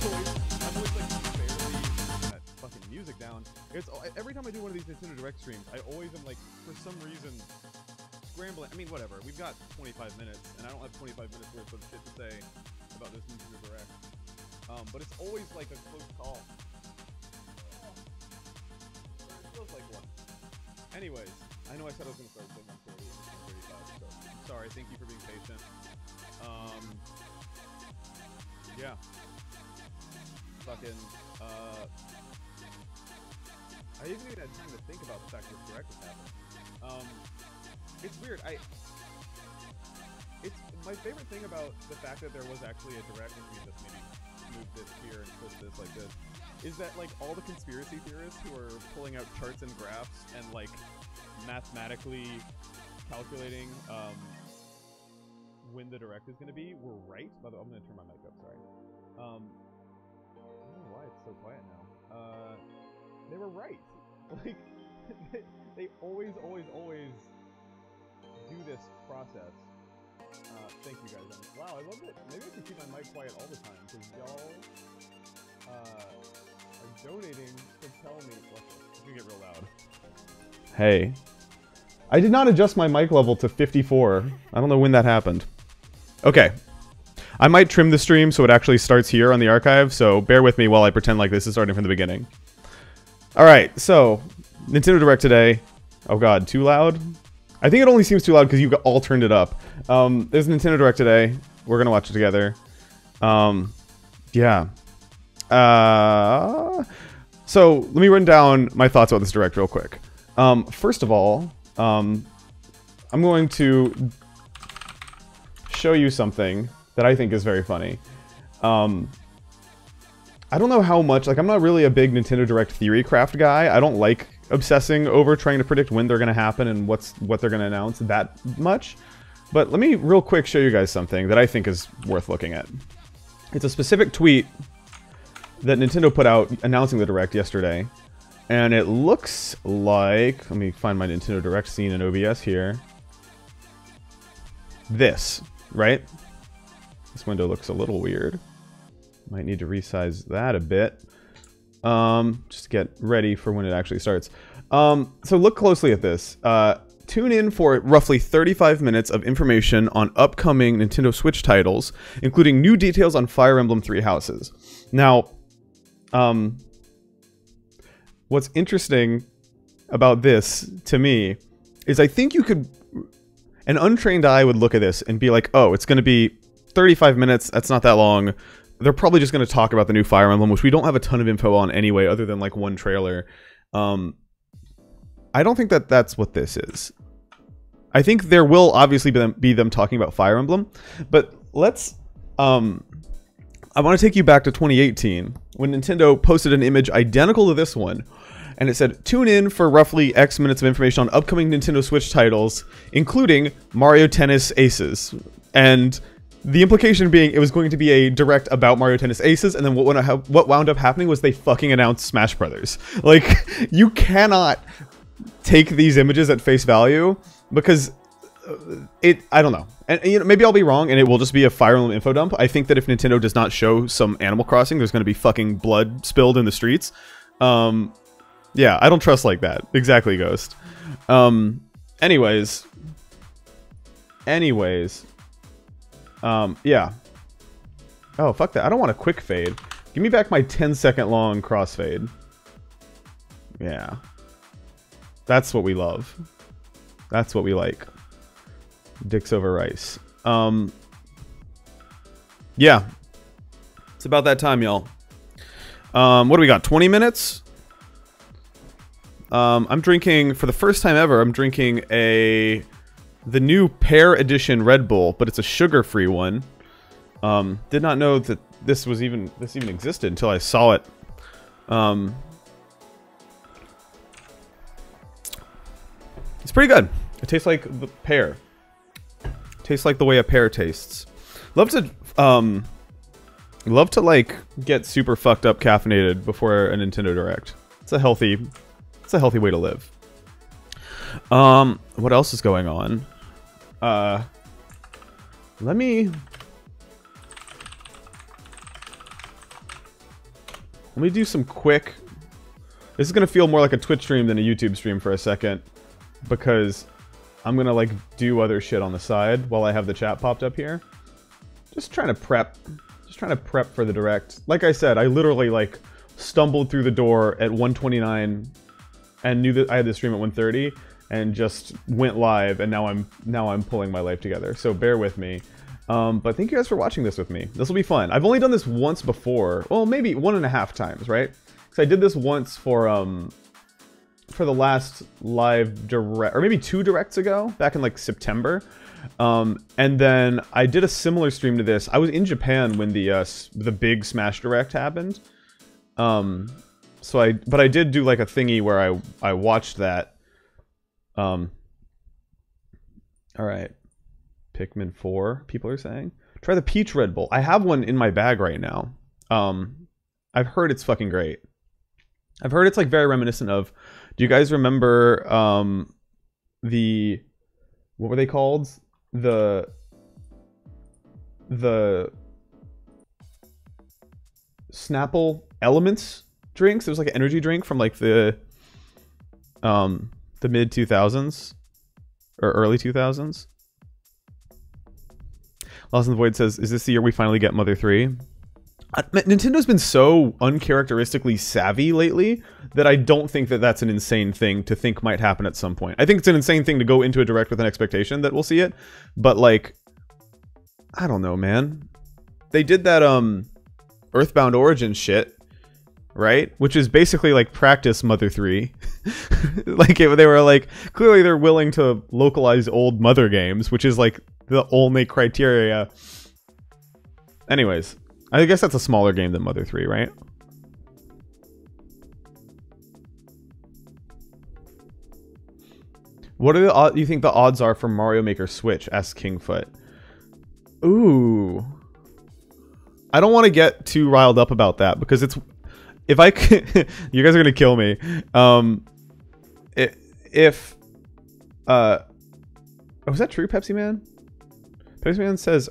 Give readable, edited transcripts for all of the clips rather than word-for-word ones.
I'm always like barely that fucking music down. It's every time I do one of these Nintendo Direct streams, I always am like, for some reason, scrambling. I mean, whatever. We've got 25 minutes, and I don't have 25 minutes worth of shit to say about this Nintendo Direct. But it's always like a close call. It feels like one. Anyways, I know I said I was gonna start at 1:40 and 1:35, so I'm sorry. Thank you for being patient. Yeah. Fucking, I didn't even have time to think about the fact that this direct was happening. It's weird. It's my favorite thing about the fact that there was actually a direct, if we just maybe move this here and push this like this, is that like all the conspiracy theorists who are pulling out charts and graphs and like mathematically calculating when the direct is going to be were right. By the way, I'm going to turn my mic up, sorry. I don't know why it's so quiet now. They were right. Like, they always do this process. Thank you guys. Wow, I love it. Maybe I can keep my mic quiet all the time, because y'all are donating to tell me. It's gonna get real loud. Hey. I did not adjust my mic level to 54. I don't know when that happened. Okay. I might trim the stream so it actually starts here on the archive, so bear with me while I pretend like this is starting from the beginning. Alright, so, Nintendo Direct today. Oh god, too loud? I think it only seems too loud because you all turned it up. There's Nintendo Direct today. We're gonna watch it together. Yeah. So, let me run down my thoughts about this Direct real quick. First of all, I'm going to show you something that I think is very funny. I don't know how much, like, I'm not really a big Nintendo Direct theory craft guy. I don't like obsessing over trying to predict when they're going to happen and what they're going to announce that much. But let me real quick show you guys something that I think is worth looking at. It's a specific tweet that Nintendo put out announcing the Direct yesterday. And it looks like, let me find my Nintendo Direct scene in OBS here. This, right? This window looks a little weird. Might need to resize that a bit. Just to get ready for when it actually starts. So look closely at this. Tune in for roughly 35 minutes of information on upcoming Nintendo Switch titles, including new details on Fire Emblem Three Houses. Now, what's interesting about this, to me, is I think you could... An untrained eye would look at this and be like, oh, it's going to be 35 minutes, that's not that long. They're probably just going to talk about the new Fire Emblem, which we don't have a ton of info on anyway, other than like one trailer. I don't think that that's what this is. I think there will obviously be them talking about Fire Emblem, but let's... I want to take you back to 2018, when Nintendo posted an image identical to this one, and it said, tune in for roughly X minutes of information on upcoming Nintendo Switch titles, including Mario Tennis Aces. And the implication being it was going to be a direct about Mario Tennis Aces, and then what wound up happening was they fucking announced Smash Brothers. Like, you cannot take these images at face value, because I don't know. And you know, maybe I'll be wrong, and it will just be a Fire Emblem info dump. I think that if Nintendo does not show some Animal Crossing, there's going to be fucking blood spilled in the streets. Yeah, I don't trust like that. Exactly, Ghost. Anyways. Yeah. Oh, fuck that. I don't want a quick fade. Give me back my 10-second long crossfade. Yeah. That's what we love. That's what we like. Dicks over rice. Yeah. It's about that time, y'all. What do we got? 20 minutes? I'm drinking, for the first time ever, I'm drinking the new Pear Edition Red Bull, but it's a sugar-free one. Did not know that this even existed until I saw it. It's pretty good. It tastes like the pear. Tastes like the way a pear tastes. Love to like get super fucked up caffeinated before a Nintendo Direct. It's a healthy way to live. What else is going on? Let me Let me do some quick... This is going to feel more like a Twitch stream than a YouTube stream for a second. Because I'm going to, like, do other shit on the side while I have the chat popped up here. Just trying to prep. Just trying to prep for the direct. Like I said, I literally, like, stumbled through the door at 1:29 and knew that I had the stream at 1:30 and just went live, and now I'm pulling my life together. So bear with me. But thank you guys for watching this with me. This will be fun. I've only done this once before. Well, maybe 1.5 times, right? Because I did this once for the last live direct, or maybe 2 directs ago, back in like September. And then I did a similar stream to this. I was in Japan when the big Smash Direct happened. But I did do like a thingy where I watched that. All right. Pikmin 4, people are saying. Try the Peach Red Bull. I have one in my bag right now. I've heard it's fucking great. I've heard it's like very reminiscent of... Do you guys remember what were they called? The Snapple Elements drinks? It was like an energy drink from like the mid 2000s or early 2000s. Lost in the Void says, is this the year we finally get Mother 3? Nintendo's been so uncharacteristically savvy lately that I don't think that that's an insane thing to think might happen at some point. I think it's an insane thing to go into a direct with an expectation that we'll see it. But like, I don't know, man. They did that Earthbound Origins shit, right? Which is basically like practice Mother 3. Like they were like, clearly they're willing to localize old Mother games, which is like the only criteria. Anyways, I guess that's a smaller game than Mother 3, right? What are you think the odds are for Mario Maker Switch? Asks Kingfoot. Ooh. I don't want to get too riled up about that because it's... If I could... You guys are going to kill me. Was that true, Pepsi Man? Pepsi Man says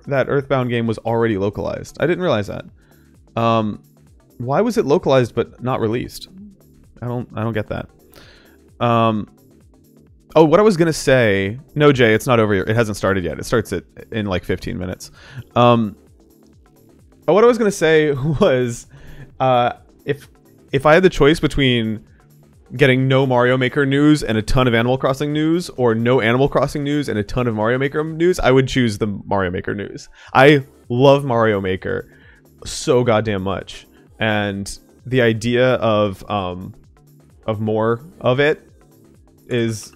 that Earthbound game was already localized. I didn't realize that. Why was it localized but not released? I don't get that. Oh, what I was gonna say... No, Jay, it's not over here. It hasn't started yet. It starts in like 15 minutes. What I was gonna say was... if I had the choice between getting no Mario Maker news and a ton of Animal Crossing news, or no Animal Crossing news and a ton of Mario Maker news, I would choose the Mario Maker news. I love Mario Maker so goddamn much, and the idea of more of it is...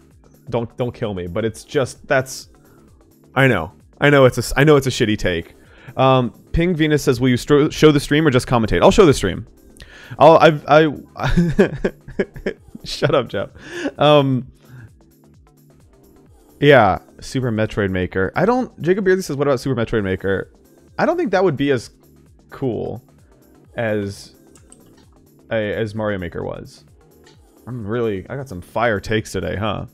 Don't kill me, but it's just... That's... I know it's a shitty take. Ping Venus says, will you show the stream or just commentate? I'll show the stream. Shut up, Jeff. Yeah, Super Metroid Maker. Jacob Beardsley says, what about Super Metroid Maker? I don't think that would be as cool as Mario Maker was. I got some fire takes today, huh?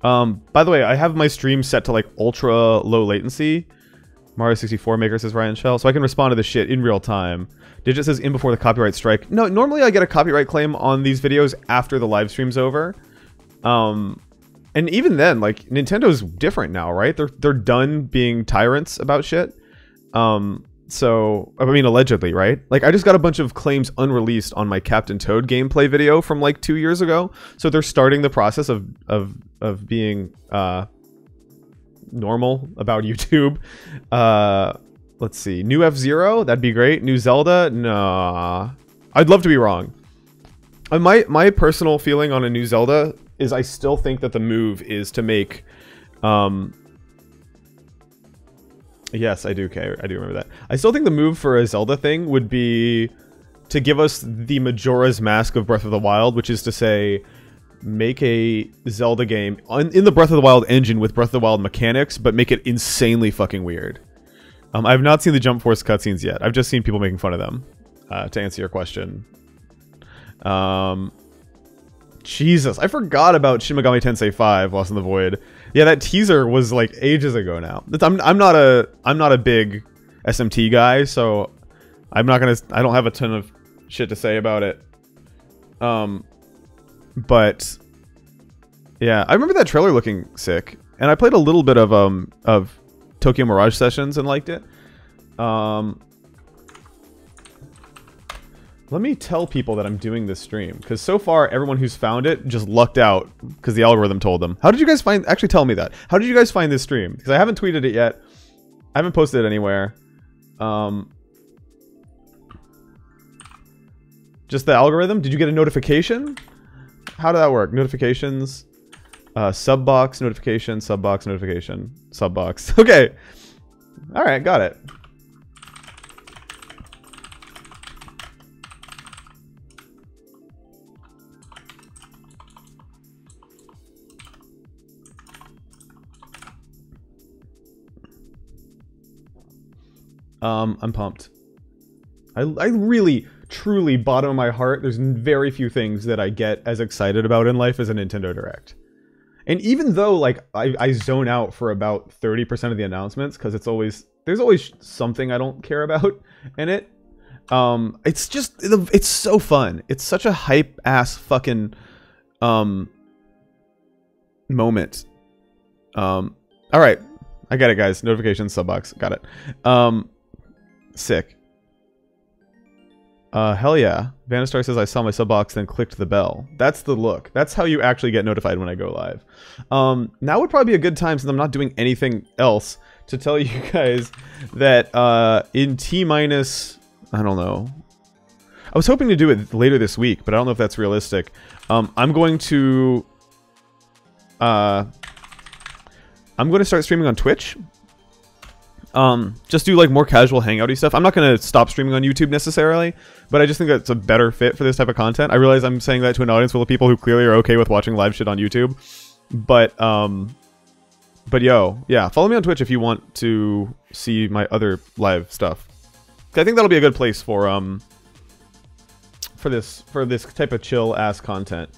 By the way, I have my stream set to like ultra low latency. Mario 64 Maker says Ryan Shell, so I can respond to this shit in real time. Digit says in before the copyright strike. No, normally I get a copyright claim on these videos after the live stream's over. And even then, like, Nintendo's different now, right? They're done being tyrants about shit. So, I mean, allegedly, right? Like, I just got a bunch of claims unreleased on my Captain Toad gameplay video from like 2 years ago. So they're starting the process of being normal about YouTube. Let's see. New F-Zero? That'd be great. New Zelda? Nah. I'd love to be wrong. My personal feeling on a new Zelda is I still think that the move is to make... Yes, I do care. I do remember that. I still think the move for a Zelda thing would be to give us the Majora's Mask of Breath of the Wild, which is to say, make a Zelda game in the Breath of the Wild engine with Breath of the Wild mechanics, but make it insanely fucking weird. I've not seen the Jump Force cutscenes yet. I've just seen people making fun of them, to answer your question. Jesus, I forgot about Shin Megami Tensei 5, Lost in the Void. Yeah, that teaser was like ages ago now. I'm not a big... SMT guy, so I'm not gonna. I don't have a ton of shit to say about it. But yeah, I remember that trailer looking sick, and I played a little bit of Tokyo Mirage Sessions and liked it. Let me tell people that I'm doing this stream, because so far everyone who's found it just lucked out because the algorithm told them. How did you guys find? Actually, tell me that. How did you guys find this stream? Because I haven't tweeted it yet. I haven't posted it anywhere. Just the algorithm? Did you get a notification? How did that work? Notifications, subbox notification, subbox notification, subbox. Okay. All right, got it. I'm pumped. I really, truly, bottom of my heart, there's very few things that I get as excited about in life as a Nintendo Direct. And even though, like, I zone out for about 30% of the announcements, because there's always something I don't care about in it. It's so fun. It's such a hype-ass fucking, moment. Alright. I got it, guys. Notifications, subbox. Got it. Sick. Hell yeah. Vanistar says I saw my subbox, then clicked the bell. That's the look. That's how you actually get notified when I go live. Now would probably be a good time, since I'm not doing anything else, to tell you guys that in T-minus... I don't know. I was hoping to do it later this week, but I don't know if that's realistic. I'm going to start streaming on Twitch. Just do like more casual hangouty stuff. I'm not going to stop streaming on YouTube necessarily, but I just think that's a better fit for this type of content. I realize I'm saying that to an audience full of people who clearly are okay with watching live shit on YouTube. But yo, yeah, follow me on Twitch if you want to see my other live stuff. I think that'll be a good place for this type of chill ass content.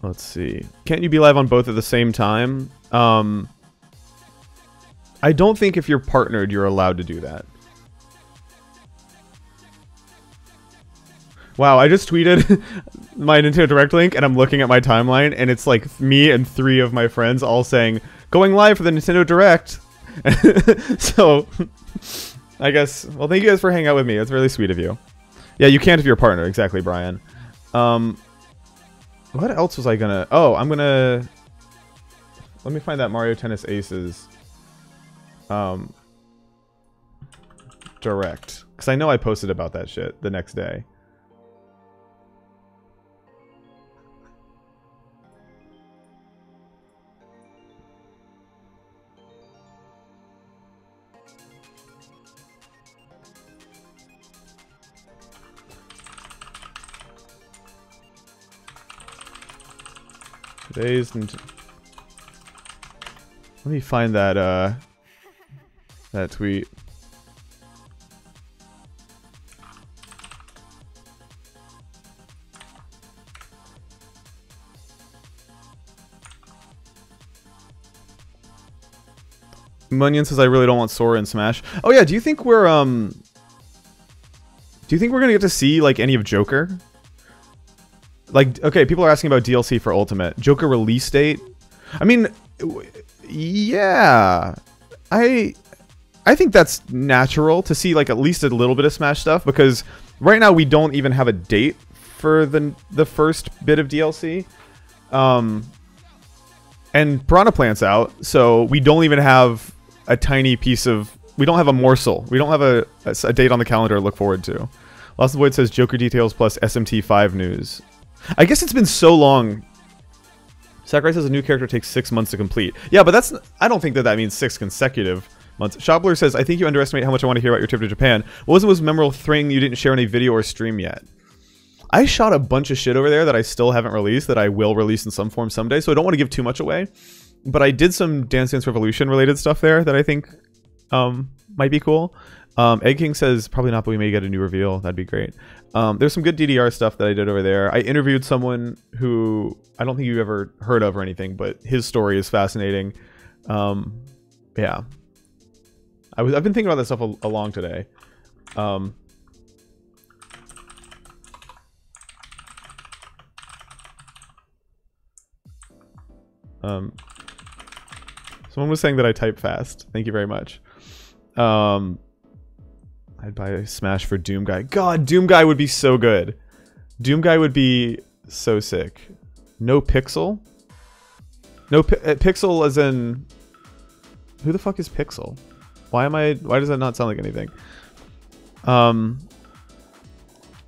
Let's see. Can't you be live on both at the same time? I don't think if you're partnered, you're allowed to do that. Wow, I just tweeted my Nintendo Direct link, and I'm looking at my timeline, and it's like me and 3 of my friends all saying, going live for the Nintendo Direct. So, I guess, well, thank you guys for hanging out with me. It's really sweet of you. Yeah, you can't if you're a partner. Exactly, Brian. What else was I gonna... Oh, I'm gonna... Let me find that Mario Tennis Aces Direct. Because I know I posted about that shit the next day. Today's... Let me find that, that tweet. Munyon says I really don't want Sora in Smash. Oh yeah, do you think we're gonna get to see like any of Joker? Like, okay, people are asking about DLC for Ultimate. Joker release date? I mean, yeah. I think that's natural to see like at least a little bit of Smash stuff, because right now we don't even have a date for the first bit of DLC. And Piranha Plant's out, so we don't even have a tiny piece of... We don't have a morsel. We don't have a date on the calendar to look forward to. Lost Void says Joker details plus SMT5 news. I guess it's been so long. Sakurai says a new character takes 6 months to complete. Yeah, but that's... I don't think that means 6 consecutive months. Shopler says, I think you underestimate how much I want to hear about your trip to Japan. What was the most memorable thing you didn't share in a video or stream yet? I shot a bunch of shit over there that I still haven't released that I will release in some form someday, so I don't want to give too much away. But I did some Dance Dance Revolution related stuff there that I think might be cool. Egg King says probably not, but we may get a new reveal. That'd be great. There's some good DDR stuff that I did over there. I interviewed someone who I don't think you've ever heard of or anything, but his story is fascinating. Yeah, I've been thinking about this stuff along today. Someone was saying that I type fast. Thank you very much. I'd buy a Smash for Doom Guy. God, Doom Guy would be so good. Doom Guy would be so sick. No Pixel? No Pixel as in... Who the fuck is Pixel? Why does that not sound like anything?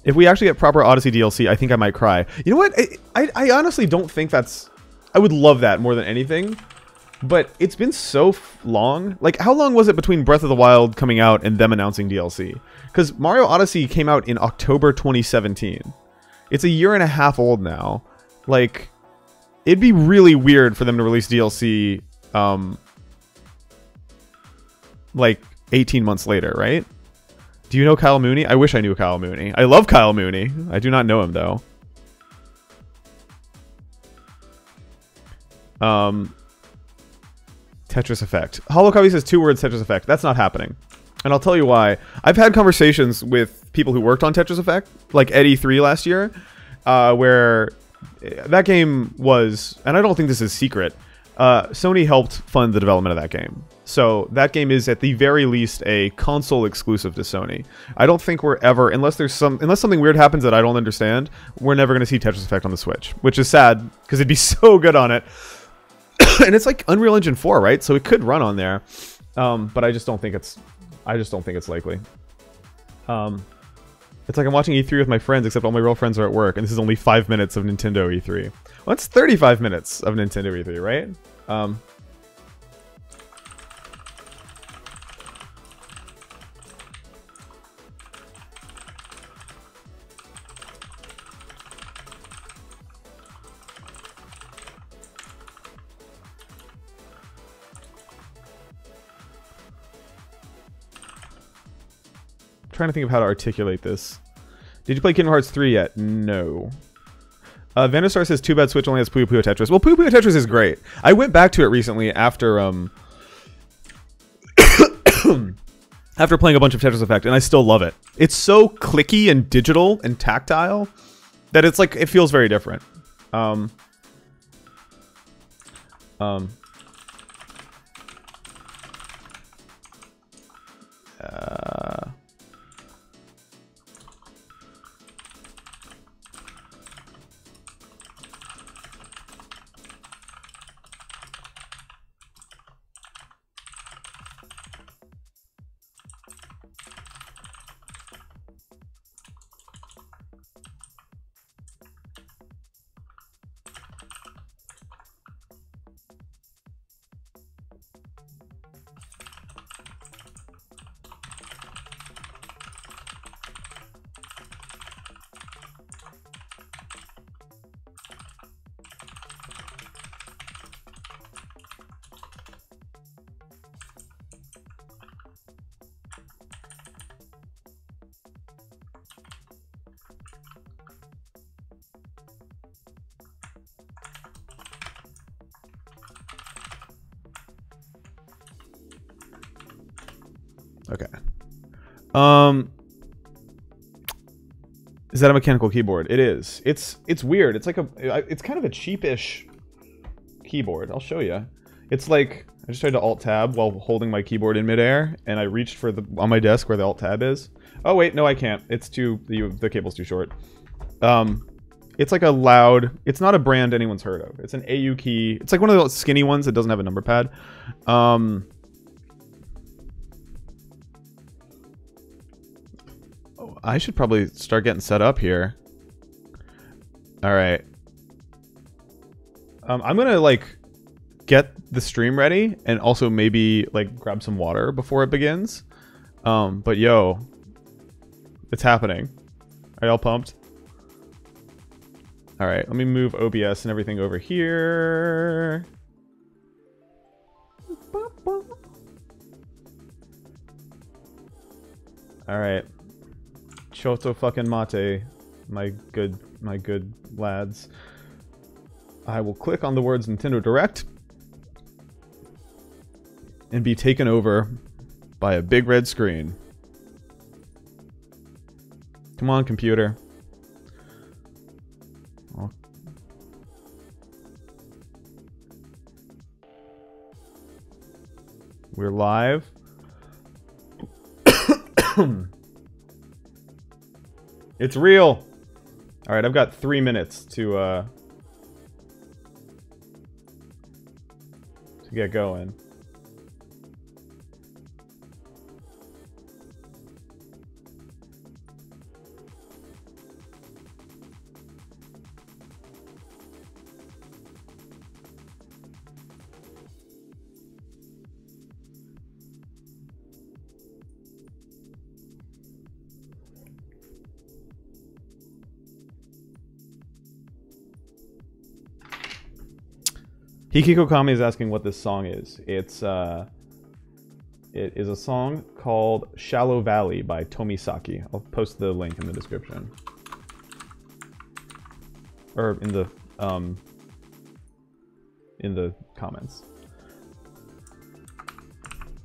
If we actually get proper Odyssey DLC, I think I might cry. You know what? I honestly don't think that's... I would love that more than anything. But it's been so long. Like, how long was it between Breath of the Wild coming out and them announcing DLC? Because Mario Odyssey came out in October 2017. It's a year and a half old now. Like, it'd be really weird for them to release DLC, like, 18 months later, right? Do you know Kyle Mooney? I wish I knew Kyle Mooney. I love Kyle Mooney. I do not know him, though. Tetris Effect. Holocopy says 2 words Tetris Effect. That's not happening. And I'll tell you why. I've had conversations with people who worked on Tetris Effect, like Eddie 3 last year, where that game was, and I don't think this is secret, Sony helped fund the development of that game. So that game is at the very least a console exclusive to Sony. I don't think we're ever, unless something weird happens that I don't understand, we're never going to see Tetris Effect on the Switch, which is sad because it'd be so good on it. And it's like Unreal Engine 4, right? So it could run on there, but I just don't think it's likely. It's like I'm watching E3 with my friends, except all my real friends are at work, and this is only 5 minutes of Nintendo E3. Well, it's 35 minutes of Nintendo E3, right? Trying to think of how to articulate this. Did you play Kingdom Hearts 3 yet? No. Vanderstar says, too bad Switch only has Puyo Puyo Tetris. Well, Puyo Puyo Tetris is great. I went back to it recently after after playing a bunch of Tetris Effect, and I still love it. It's so clicky and digital and tactile that it's like, it feels very different. Okay. Is that a mechanical keyboard? It is. It's weird. It's like it's kind of a cheapish keyboard. I'll show you. It's like I just tried to Alt Tab while holding my keyboard in midair, and I reached for on my desk where the Alt Tab is. Oh wait, no, I can't. It's the cable's too short. It's like a loud. It's not a brand anyone's heard of. It's an AU key. It's like one of those skinny ones that doesn't have a number pad. I should probably start getting set up here. All right. I'm gonna like get the stream ready and also maybe like grab some water before it begins. But yo, it's happening. Are y'all pumped? Alright, let me move OBS and everything over here. Alright. Choto fucking mate, my good lads. I will click on the words Nintendo Direct and be taken over by a big red screen. Come on, computer. Oh. We're live. It's real. All right, I've got 3 minutes to get going. Hikiko Kami is asking what this song is. It is a song called Shallow Valley by Tomisaki. I'll post the link in the description. Or in the comments.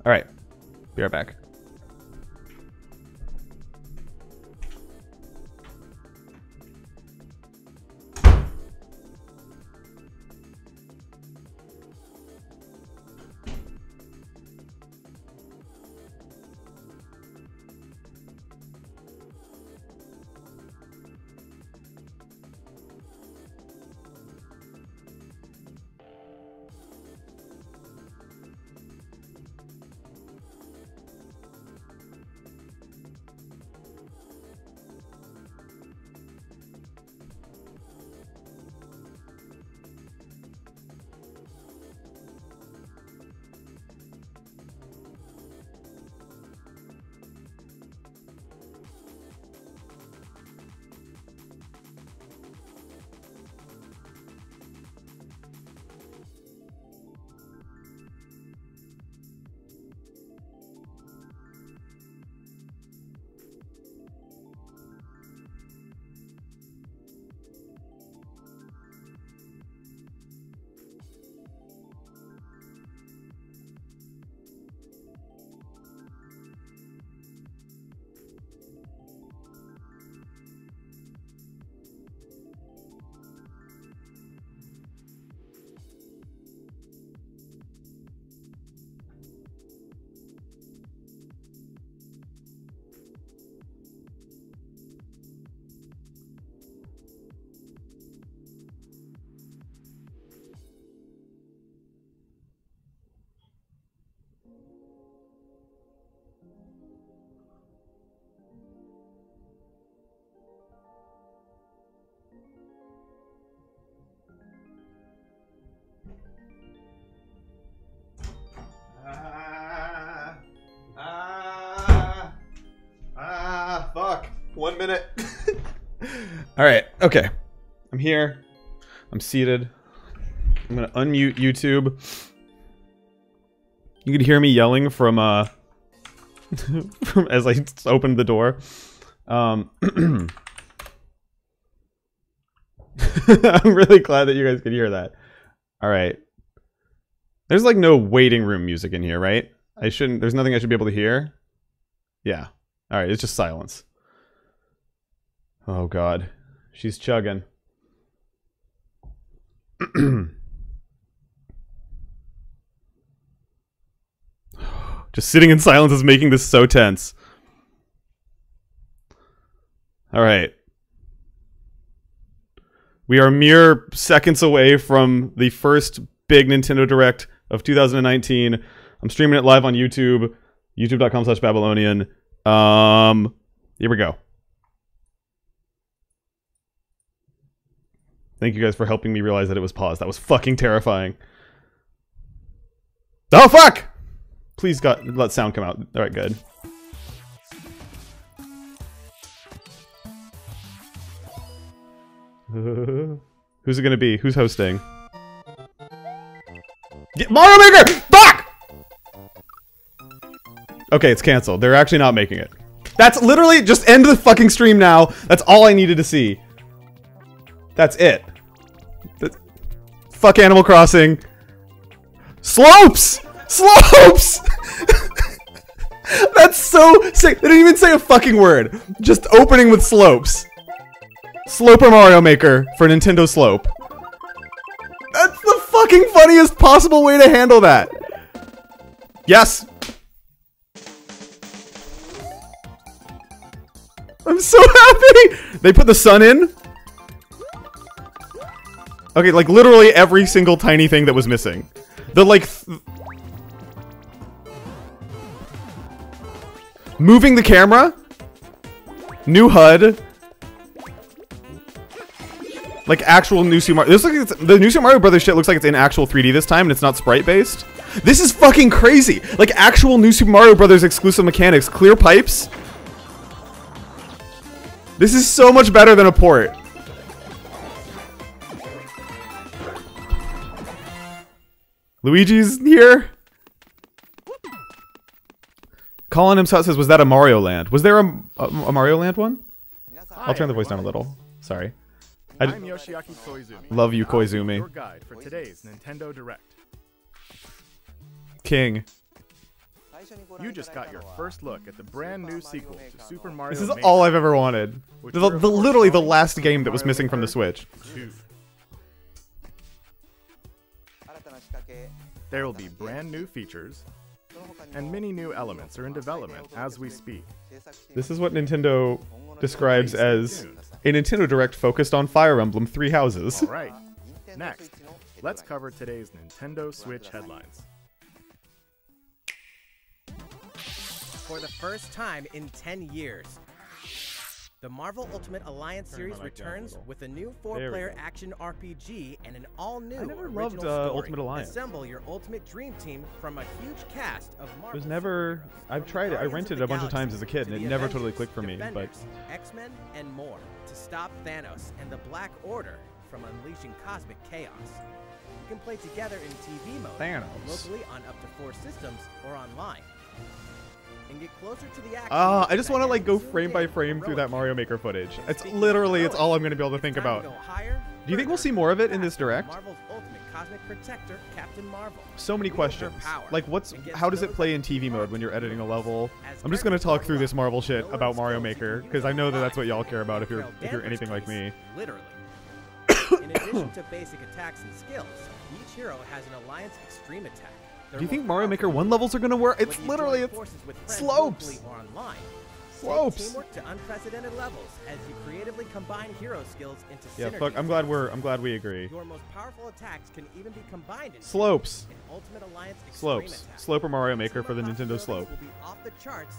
Alright. Be right back. Fuck. 1 minute. Alright, okay. I'm here. I'm seated. I'm gonna unmute YouTube. You could hear me yelling from as I opened the door. I'm really glad that you guys could hear that. Alright. There's like no waiting room music in here, right? There's nothing I should be able to hear? Yeah. Alright, it's just silence. Oh god. She's chugging. Just sitting in silence is making this so tense. Alright. We are mere seconds away from the first big Nintendo Direct of 2019. I'm streaming it live on YouTube. YouTube.com/Babylonian. Here we go. Thank you guys for helping me realize that it was paused. That was fucking terrifying. Oh, fuck! Please, God, let sound come out. Alright, good. Who's it gonna be? Who's hosting? Mario Maker! Fuck! Okay, it's canceled. They're actually not making it. That's literally just end the fucking stream now. That's all I needed to see. That's it. Fuck Animal Crossing. Slopes! Slopes! That's so sick. They didn't even say a fucking word. Just opening with slopes. Sloper Mario Maker for Nintendo Slope. That's the fucking funniest possible way to handle that. Yes. I'm so happy. They put the sun in. Okay, like literally every single tiny thing that was missing. The like moving the camera. New HUD. Like actual new Super Mario. This looks like the new Super Mario Brothers shit looks like it's in actual 3D this time and it's not sprite based. This is fucking crazy. Like actual new Super Mario Brothers exclusive mechanics, clear pipes. This is so much better than a port. Luigi's here. Colin himself says, "Was that a Mario Land? Was there a Mario Land one?" I'll turn the voice down a little. Sorry. I'm Yoshiaki Koizumi. Love you, Koizumi. Your guide for today's Nintendo Direct. King. You just got your first look at the brand new sequel to Super Mario This is Maker, all I've ever wanted. which The, we're, of the course, literally the calling last game that was Mario missing from the Maker Switch. 2. There will be brand new features, and many new elements are in development as we speak. This is what Nintendo describes as a Nintendo Direct focused on Fire Emblem Three Houses. Alright, next, let's cover today's Nintendo Switch headlines. For the first time in 10 years, the Marvel Ultimate Alliance series returns with a new 4-player action RPG and an all-new never original loved, story. Ultimate Alliance. Assemble your ultimate dream team from a huge cast of Marvel. There's never... I've tried it. I rented it a bunch of times as a kid and it never totally clicked for me, but... Defenders, X-Men, and more to stop Thanos and the Black Order from unleashing cosmic chaos. You can play together in TV mode, Thanos. locally on up to 4 systems, or online. And get closer to the action. I just want to like go frame by frame through that Mario Maker footage. It's literally, it's all I'm going to be able to think about. Do you think we'll see more of it in this Direct? Marvel's ultimate cosmic protector, Captain Marvel. So many questions. Like how does it play in TV mode when you're editing a level? I'm just going to talk through this Marvel shit about Mario Maker because I know that that's what y'all care about if you're anything like me. Literally. In addition to basic attacks and skills, each hero has an Alliance extreme attack. Do you think Mario Maker 1 levels are going to work? It's literally, it's slopes. Slopes. Teamwork to unprecedented levels as you creatively combine hero skills into Yeah, synergy. fuck, I'm glad we agree. Your most powerful attacks can even be combined in Slopes. Ultimate Alliance extreme Slopes. attack. Sloper Mario Maker for the Similar Nintendo possibilities Slope. will be off the charts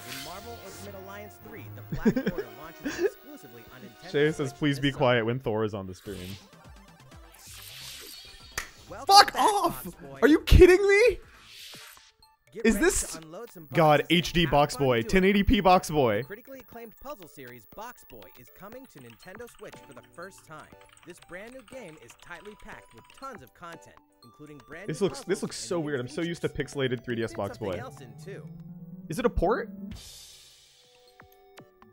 in Marvel Ultimate Alliance 3. The Black Order launches exclusively on Nintendo Shay says, Switch please be this quiet when Thor is on the stream. summer. Fuck Welcome back, off! Box Boy. Are you kidding me? Get Is ready this... to unload some God, boxes and HD have Box fun Boy. doing it. 1080p Box Boy. Critically acclaimed puzzle series Box Boy is coming to Nintendo Switch for the first time. This brand new game is tightly packed with tons of content, including brand This new looks puzzles and so new weird. I'm so used to features. pixelated 3DS Fit Box something Boy. else in too. Is it a port?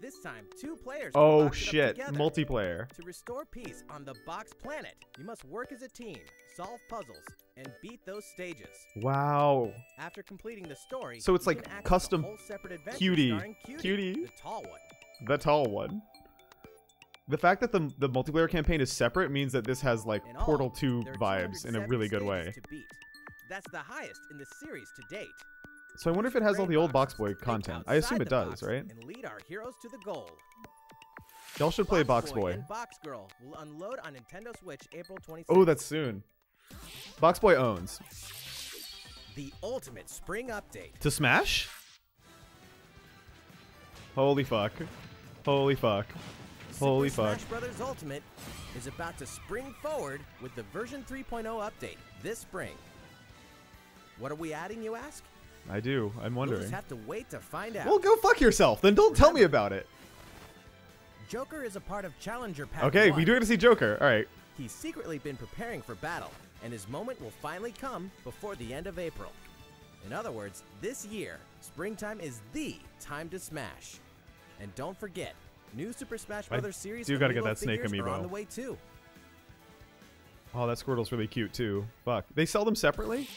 This time, 2 players can Oh box it up shit, together. multiplayer. To restore peace on the Box Planet, you must work as a team, solve puzzles, and beat those stages. Wow. After completing the story, So it's you like can access custom a whole separate adventure Cutie. starring Cutie. the tall one. The tall one. The fact that the multiplayer campaign is separate means that this has like In all, Portal 2 there are vibes in a 270 really good stages way. to beat. That's the highest in the series to date. So I wonder if it has all the old Box Boy Think content. I assume outside it the does, box right? And lead our heroes to the goal. Y'all should play Box Boy. and Box Girl will unload on Nintendo Switch April 26th. Oh, that's soon. Box Boy owns. The ultimate spring update. To Smash? Holy fuck. Holy fuck. Holy Super fuck. Smash Brothers Ultimate is about to spring forward with the version 3.0 update this spring. What are we adding, you ask? I do. I'm You'll wondering. just have to wait to find out. Well, go fuck yourself. Then don't tell me about it. Joker is a part of Challenger Pack Okay, 1. we do get to see Joker. All right. He's secretly been preparing for battle, and his moment will finally come before the end of April. In other words, this year, springtime is the time to smash. And don't forget, new Super Smash Bros. Series do gotta get Amiibo that Snake figures are on amiibo. the way too. Oh, that Squirtle's really cute too. Fuck. They sell them separately?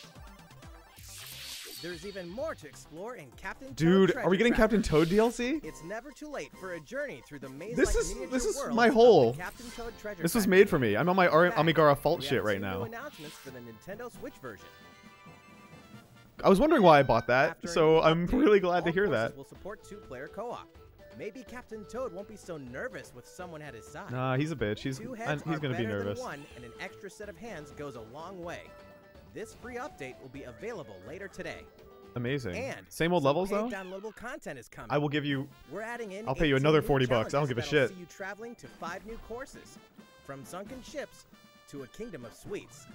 There's even more to explore in Captain Toad Dude, Treasure are we getting Tracker. Captain Toad DLC? It's never too late for a journey through the maze. This is world my of whole. the Captain Toad Treasure This was Tracker. made for me. I'm on my In fact, Amigara fault we shit have right two now. new announcements for the Nintendo Switch version. I was wondering why I bought that, After a so new I'm update, really glad to all hear courses that. will support 2-player co-op. Maybe Captain Toad won't be so nervous with someone at his side. Nah, he's a bitch. He's Two heads he's are gonna be better than nervous. one, and an extra set of hands goes a long way. This free update will be available later today. Amazing. And Same old some levels paid though. downloadable content is coming. I will give you. We're adding in I'll pay you 18 another new $40. I don't challenges give a that'll shit. See you traveling to 5 new courses, from sunken ships to a kingdom of sweets,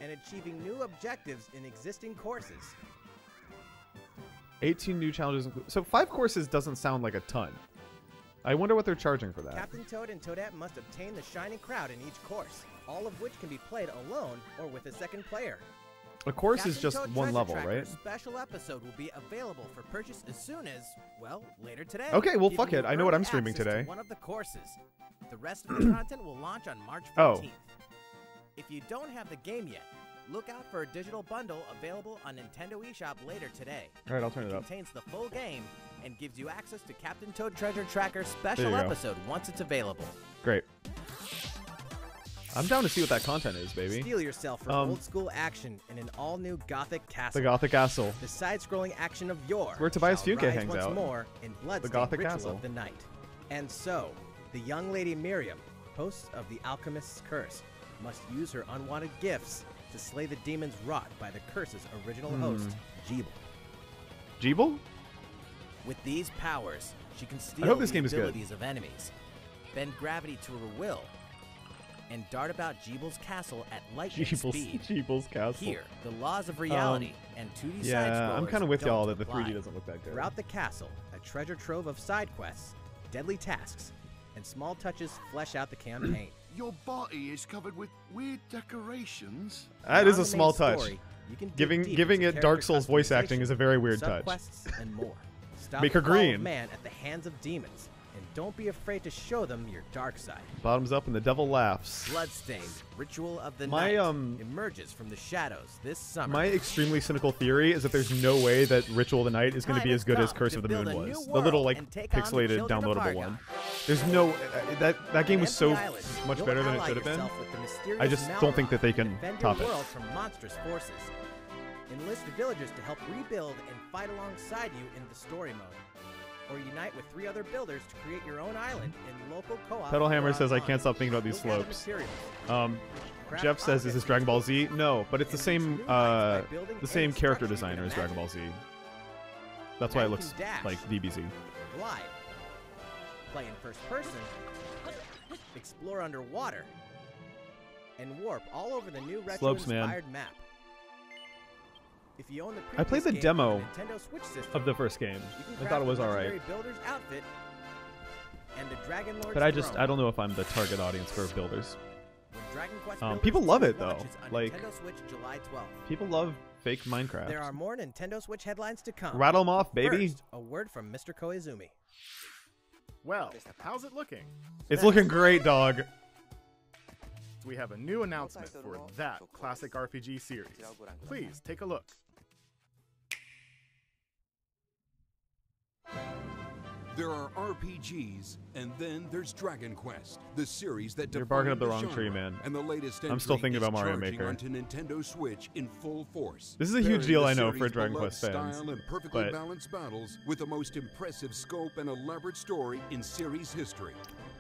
and achieving new objectives in existing courses. 18 new challenges. So 5 courses doesn't sound like a ton. I wonder what they're charging for that. Captain Toad and Toadette must obtain the Shining Crowd in each course, all of which can be played alone or with a second player. A course Captain is just Toad one Treasure level, Tracker's right? Special episode will be available for purchase as soon as, well, later today. Okay, well, giving fuck it. you I know what early I'm streaming access to today. One of the courses. The rest of the content will launch on March 14th. Oh. If you don't have the game yet, look out for a digital bundle available on Nintendo eShop later today. All right, I'll turn it up. Contains the full game and gives you access to Captain Toad Treasure Tracker's special There you go. episode once it's available. Great. I'm down to see what that content is, baby. Steel yourself for old school action in an all-new Gothic castle. The Gothic Castle. The side-scrolling action of yore Where Tobias shall Funke rise hangs once out. more in Bloodstained Gothic Ritual Castle. of the Night. And so, the young lady Miriam, host of the Alchemist's Curse, must use her unwanted gifts to slay the demons wrought by the curse's original host, Jeeble. Jeeble? With these powers, she can steal I hope this the game is good. abilities of enemies, bend gravity to her will, and dart about Jeeble's castle at lightning speed. Jeeble's Castle. Here, the laws of reality and 2D Yeah, side-scrollers I'm kind of with don't y'all that the apply. 3D doesn't look that good. Throughout the castle, a treasure trove of side quests, deadly tasks, and small touches flesh out the campaign. Your body is covered with weird decorations. That is Beyond a the small main touch. story, you can dig Giving deep giving into it Dark character Souls voice acting is a very weird touch. subquests, and more. Stop Make her the fall of green. man at the hands of demons, and don't be afraid to show them your dark side. Bottoms up and the devil laughs. Bloodstained Ritual of the My, Night emerges from the shadows this summer. My extremely cynical theory is that there's no way that Ritual of the Night is going to be Time as good has as come Curse to of the build Moon a new was. The little world like and take on the pixelated Children of downloadable Argon. one. There's no that game was so Empty Island, much you'll better than it ally should have been. yourself with the mysterious I just don't think that they can Malroth and defend top your it. world from monstrous forces. Enlist villagers to help rebuild and fight alongside you in the story mode. Or unite with 3 other builders to create your own island in local co-op. Pedal Hammer or says I online. can't stop thinking about these You'll gather slopes. materials. Craft Jeff says, "Is this objects Dragon Ball Z?" No, but it's the same by building the same any character structure you can designer as Dragon Ball imagine. Z. That's why Now it you looks can dash. like DBZ. Glide. Play in first person. Explore underwater. And warp all over the new Slopes, man. retro-inspired map. If you own the I played the previous game demo on the Nintendo Switch system, Of the first game, you can I craft thought it was the alright. legendary builder's outfit and the Dragon Lord's But I throne. don't know if I'm the target audience for builders. When Dragon Quest People Builders love 2 it, though. launches on Like- Nintendo Switch July 12th. People love fake Minecraft. There are more Nintendo Switch headlines to come. Rattle 'em off, baby. First, a word from Mr. Koizumi. Well, how's it looking? It's looking great, dog. We have a new announcement for that classic RPG series. Please take a look. There are RPGs, and then there's Dragon Quest, the series that You're barking up the defined wrong tree, genre, man. And the latest I'm still entry thinking is about Mario charging Maker. onto Nintendo Switch in full force. This is a huge Pairing deal, the I know, for series' Dragon beloved Quest fans, style and perfectly but- balanced battles with the most impressive scope and elaborate story in series history.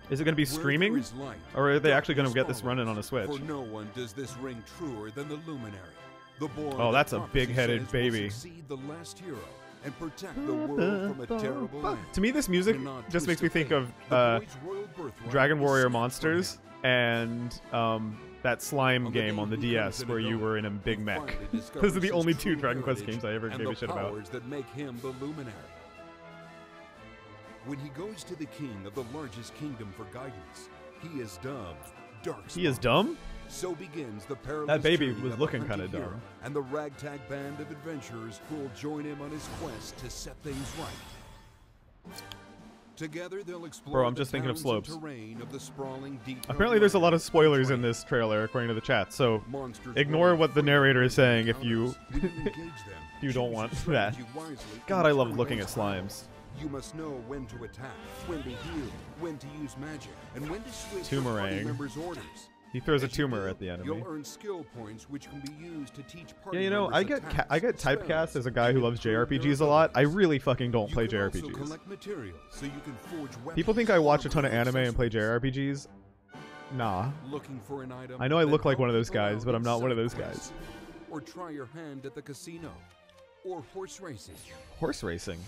Is it going to be Where streaming? there is light, Or are they actually going to darkness get this running on a follows. Switch? For no one does this ring truer than the Luminary. The boy Oh, that's a that prophecy big-headed says will baby. succeed the last hero and protect the world from a terrible end. To me, this music In an odd just makes twist me of think of fate, the boy's royal birthright Dragon is Warrior snatched Monsters from him. and that slime On the game day on the he DS comes where an you adult, were in a big he mech. finally Those are discovers the only his two true Dragon Quest heritage games I ever and gave the a shit about. powers that make him the Luminary. When he goes to the king of the largest kingdom for guidance, he is dubbed Dark He is Spawn. dumb? So begins the perilous That baby journey was of looking a hunted kinda dumb. hero and the ragtag band of adventurers who will join him on his quest to set things right. Together they'll explore Bro, I'm the just thinking of towns and slopes. terrain of the sprawling deep Apparently there's a lot of mountains spoilers in terrain. this trailer, according to the chat, so Monsters ignore roam what the free narrator from is saying if you encounters. When you engage them, if you don't choose want your that. strategy wisely God, and I love turn looking at those slimes. battles. You must know when to attack, when to heal, when to use magic, and when to switch your party Toomerang. members' orders. He throws a As you tumor do, at the enemy. You'll earn skill points which can be used to teach party Yeah, you know, members I get attacks, typecast spells, as a guy who and loves improve their JRPGs a lot. I abilities. really fucking don't play You can also JRPGs. collect materials so you can forge People weapons, think I watch a ton of armor, anime and play accessories. JRPGs. Nah. Looking for an item I know I then look like help one of those people guys, out but I'm in not one of side those quests. guys. Or try your hand at the casino. Or horse racing. Horse racing.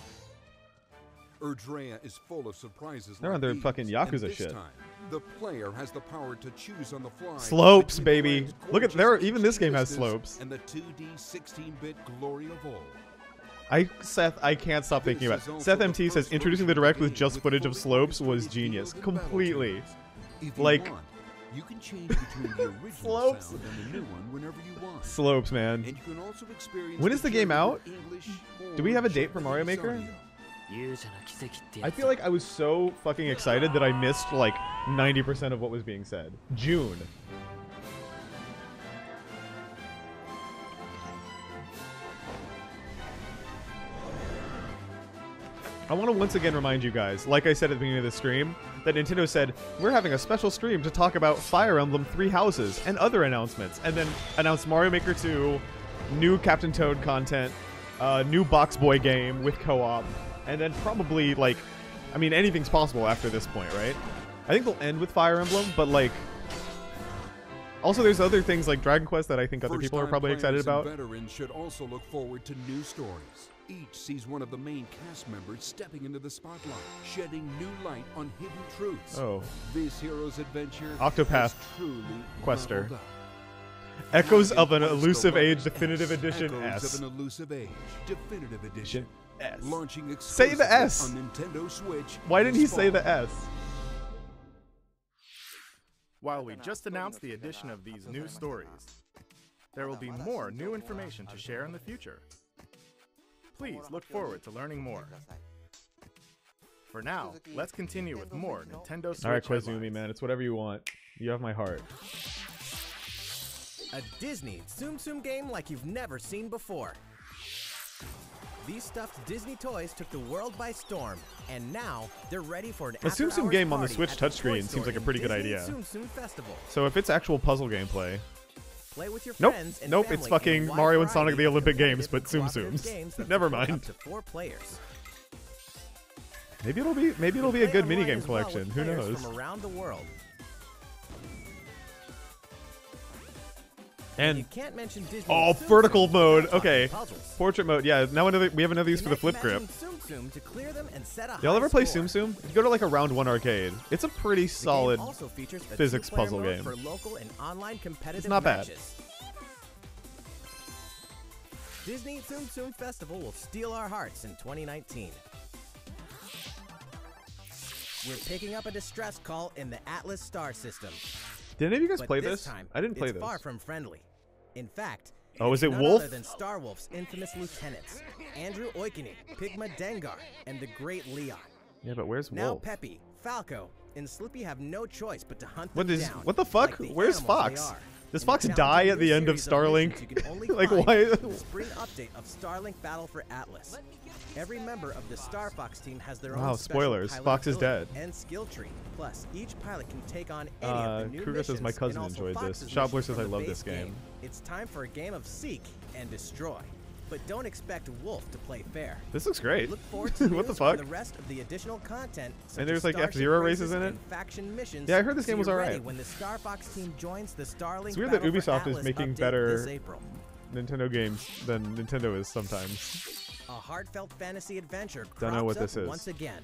Erdrea is full of surprises. They're like on their these, fucking and Yakuza this shit. time, the player has the power to choose on the fly. Slopes, between baby. the land's Look at gorgeous there. Even this game has vistas slopes. And the 2D 16-bit glory of old. Seth, I can't stop thinking about This it. is also Seth the MT says first introducing the version of direct the with game just footage of fully slopes was orchestrated genius. dialogue and battle Completely. tunes. If you Like- want, you can change between the original Slopes. sound and the new one whenever you want. Slopes, man. And you can also experience When is the game journey out? with English Do we or have a date for Mario Japanese Maker? audio. I feel like I was so fucking excited that I missed like 90% of what was being said. June. I want to once again remind you guys, like I said at the beginning of the stream, that Nintendo said, we're having a special stream to talk about Fire Emblem Three Houses and other announcements, and then announced Mario Maker 2, new Captain Toad content, new Box Boy game with co-op, and then probably, like, I mean, anything's possible after this point, right? I think they'll end with Fire Emblem, but, like, also there's other things like Dragon Quest that I think other people are First-time probably excited players and about. Veterans should also look forward to new stories. Each sees one of the main cast members stepping into the spotlight, shedding new light on hidden truths. Oh. This hero's adventure Octopath has truly Quester. leveled up. Echoes of an Quest Elusive 11 Age Definitive S. Edition Echoes S. of an Elusive Age Definitive Edition. S. Launching Say the exclusively S. on Nintendo Switch. Why didn't he this say the fall. S? While we just announced the addition of these new stories, there will be more new information to share in the future. Please look forward to learning more. For now, let's continue with more Nintendo Switch Alright, Koizumi, headlines. man. It's whatever you want. You have my heart. A Disney Tsum Tsum game like you've never seen before. These stuffed Disney toys took the world by storm, and now they're ready for an A Tsum Tsum after-hours game on the party Switch at the touchscreen Toy seems Store like a in pretty good Disney idea. Tsum Tsum Festival. So if it's actual puzzle gameplay, Play with your Nope, friends and nope, family it's in a fucking wide Mario and Sonic variety the of Olympic Games, competitive but and Tsum cooperative Tsums. games that Never support mind. Up to 4 players. maybe it'll be a good Play online minigame as well collection. with Who players knows? From around the world. And You can't mention Disney oh, Tsum vertical Tsum mode. without talking Okay, puzzles. portrait mode. Yeah, now we have another use for the flip Connect grip. Magic Tsum Tsum to clear them and set a Y'all high ever play score. Tsum Tsum? If you go to like a round 1 arcade, it's a pretty The game solid. also features a physics two-player puzzle mode game. for local and online competitive not bad. matches. Disney Tsum Tsum Festival will steal our hearts in 2019. We're picking up a distress call in the Atlas star system. Did any of you guys But play this this? time, I didn't play it's this. far from friendly. In fact, Oh, it's is it none Wolf? other than Star Wolf's infamous lieutenants, Andrew Oikonen, Pigma Dengar, and the Great Leon. Yeah, but where's Now Wolf? Peppy, Falco, and Slippy have no choice but to hunt What them is? down. What the fuck? like the Where's animals they Fox? are. Does In Fox the die challenging at the new end of series Starlink? missions you can only Like, find why- in the spring update of Starlink Battle for Atlas. Every member of the Star Fox team has their Wow, own special spoilers. pilot Fox is ability dead. And skill tree. Plus, each pilot can take on any of the new Kruger says missions. my cousin and also enjoyed this. Fox's Schaubler missions says from I the love base this game. It's time for a game of seek and destroy. But don't expect Wolf to play fair. This looks great. Look forward to What the news on fuck? the rest of the additional content. such And there's, as like, Starship F-Zero races in it? and faction missions. Yeah, I heard this so game was you're alright. ready when the Star Fox team joins the Starlink It's weird that Battle for Ubisoft is Atlas making update better this April. Nintendo games than Nintendo is sometimes. A heartfelt fantasy adventure Don't know what crops this up is. once again.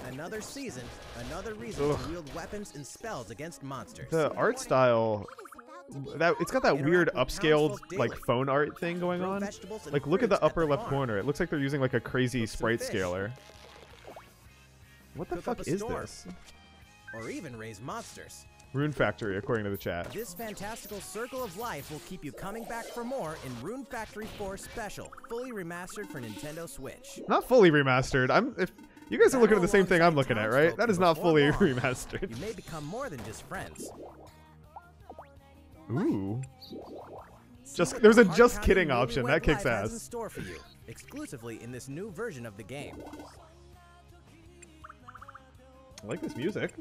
Another season, another reason Ugh. to wield weapons and spells against monsters. The art style, it's got that weird Interact with upscaled townsfolk like daily. phone art thing going Grow on. vegetables and Like look at the fruits upper left farm. corner. It looks like they're using like a crazy Cook some sprite fish. scaler. What the Cook fuck up a is storm. this? or even raise monsters. Rune Factory, according to the chat. This fantastical circle of life will keep you coming back for more in Rune Factory 4 Special, fully remastered for Nintendo Switch. Not fully remastered. If you guys are looking at the same thing I'm looking at, right? That is not fully remastered. You may become more than just friends. Ooh. There's a just kidding option. That kicks Live has in ass. store for you, exclusively in this new version of the game. I like this music.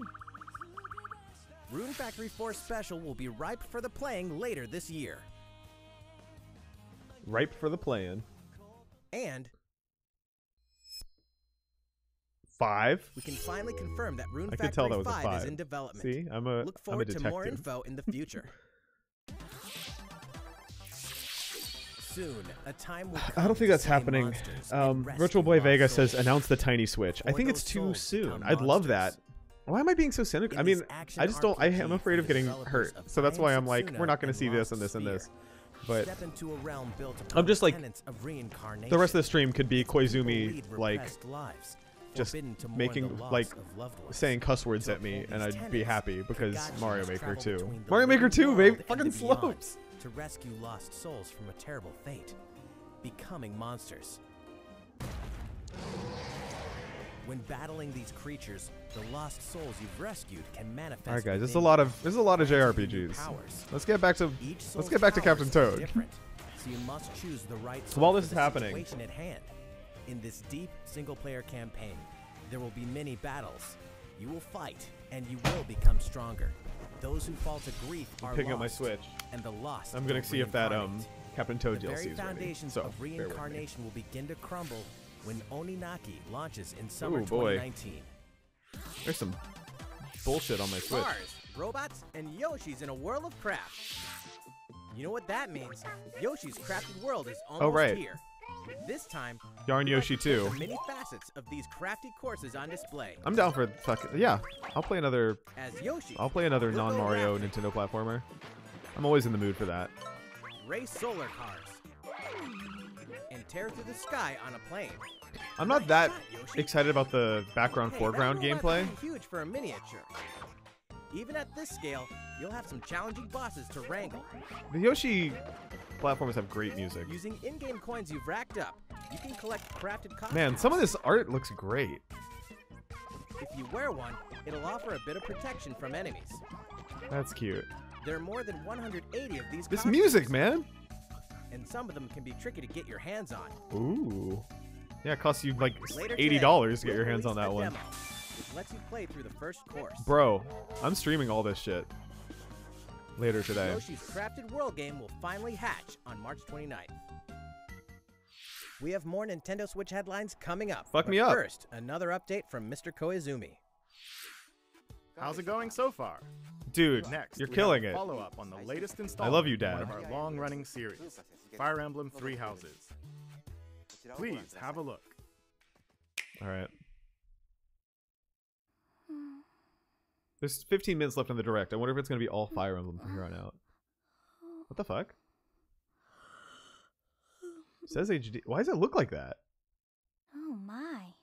Rune Factory 4 Special will be ripe for the playing later this year. Ripe for the playing. And 5. we can finally confirm that Rune I could tell that Factory was a 5 is 5. in development. See, I'm a Look forward to detective. more info in the future. Soon, a time will I don't think that's happening. Virtual Boy Vega says, announce the tiny Switch. I think it's too soon. I'd love that. Why am I being so cynical? I mean, I just don't. I am afraid of getting hurt, so that's why I'm like, we're not going to see this and this and this. But I'm just like, the rest of the stream could be Koizumi like just making like saying cuss words at me, and I'd be happy because Mario Maker 2. Mario Maker 2, baby, fucking slopes. To rescue lost souls from a terrible fate, becoming monsters. When battling these creatures, the lost souls you've rescued can manifest. All right, guys, there's a lot of JRPGs. Let's get back to Captain Toad. So you must choose the right So while this is for the happening, situation at hand. In this deep single-player campaign, there will be many battles. You will fight, and you will become stronger. Those who fall to grief are picking up my lost, Switch. and the lost I'm gonna will see if that reincarnate. Captain Toad The DLC very is ready. foundations So of bear with me. reincarnation will begin to crumble when Oninaki launches in summer Ooh, boy. 2019. There's some bullshit on my Switch. Cars, robots, and Yoshi's in a world of craft. You know what that means? Yoshi's Crafted World is almost right. here. This time, Yarn you Yoshi must play 2. the many facets of these crafty courses on display. I'm down for yeah. I'll play another As Yoshi, non-Mario Nintendo platformer. I'm always in the mood for that. race solar cars and tear through the sky on a plane. I'm not that Nice shot, Yoshi. excited about the background foreground that robot's gameplay. pretty huge for a miniature. Even at this scale, you'll have some challenging bosses to wrangle. The Yoshi platformers have great music. Using in-game coins you've racked up, you can collect crafted costumes. Man, some of this art looks great. If you wear one, it'll offer a bit of protection from enemies. That's cute. There are more than 180 of these This costumes, music, man. and some of them can be tricky to get your hands on. Ooh. Yeah, it costs you like Later $80 to get today, your hands we'll on that release a one. demo, which lets you play through the first course. Bro, I'm streaming all this shit later today. Yoshi's Crafted World game will finally hatch on March 29th. We have more Nintendo Switch headlines coming up. Fuck but me up. First, another update from Mr. Koizumi. How's it going so far? Dude, Next, you're we killing have a it. follow-up on the latest installment love you, in Dad. one of our long-running series, Fire Emblem Three Houses. Please have a look. All right. There's 15 minutes left on the direct. I wonder if it's going to be all Fire Emblem from here on out. What the fuck? It says HD. Why does it look like that? Oh my.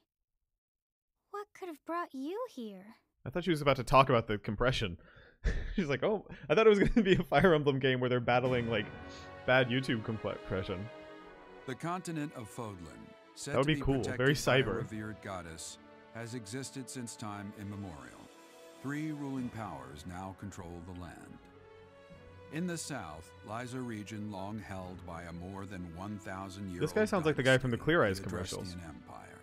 What could have brought you here? I thought she was about to talk about the compression. She's like, oh, I thought it was going to be a Fire Emblem game where they're battling, like, bad YouTube compression. The continent of Fodlan, said That would to be be cool. protected Very by a cyber. revered goddess, has existed since time immemorial. 3 ruling powers now control the land. In the south lies a region long held by a more than 1,000-year-old This guy sounds like the guy from the Clear Eyes the commercials. Dresden Empire.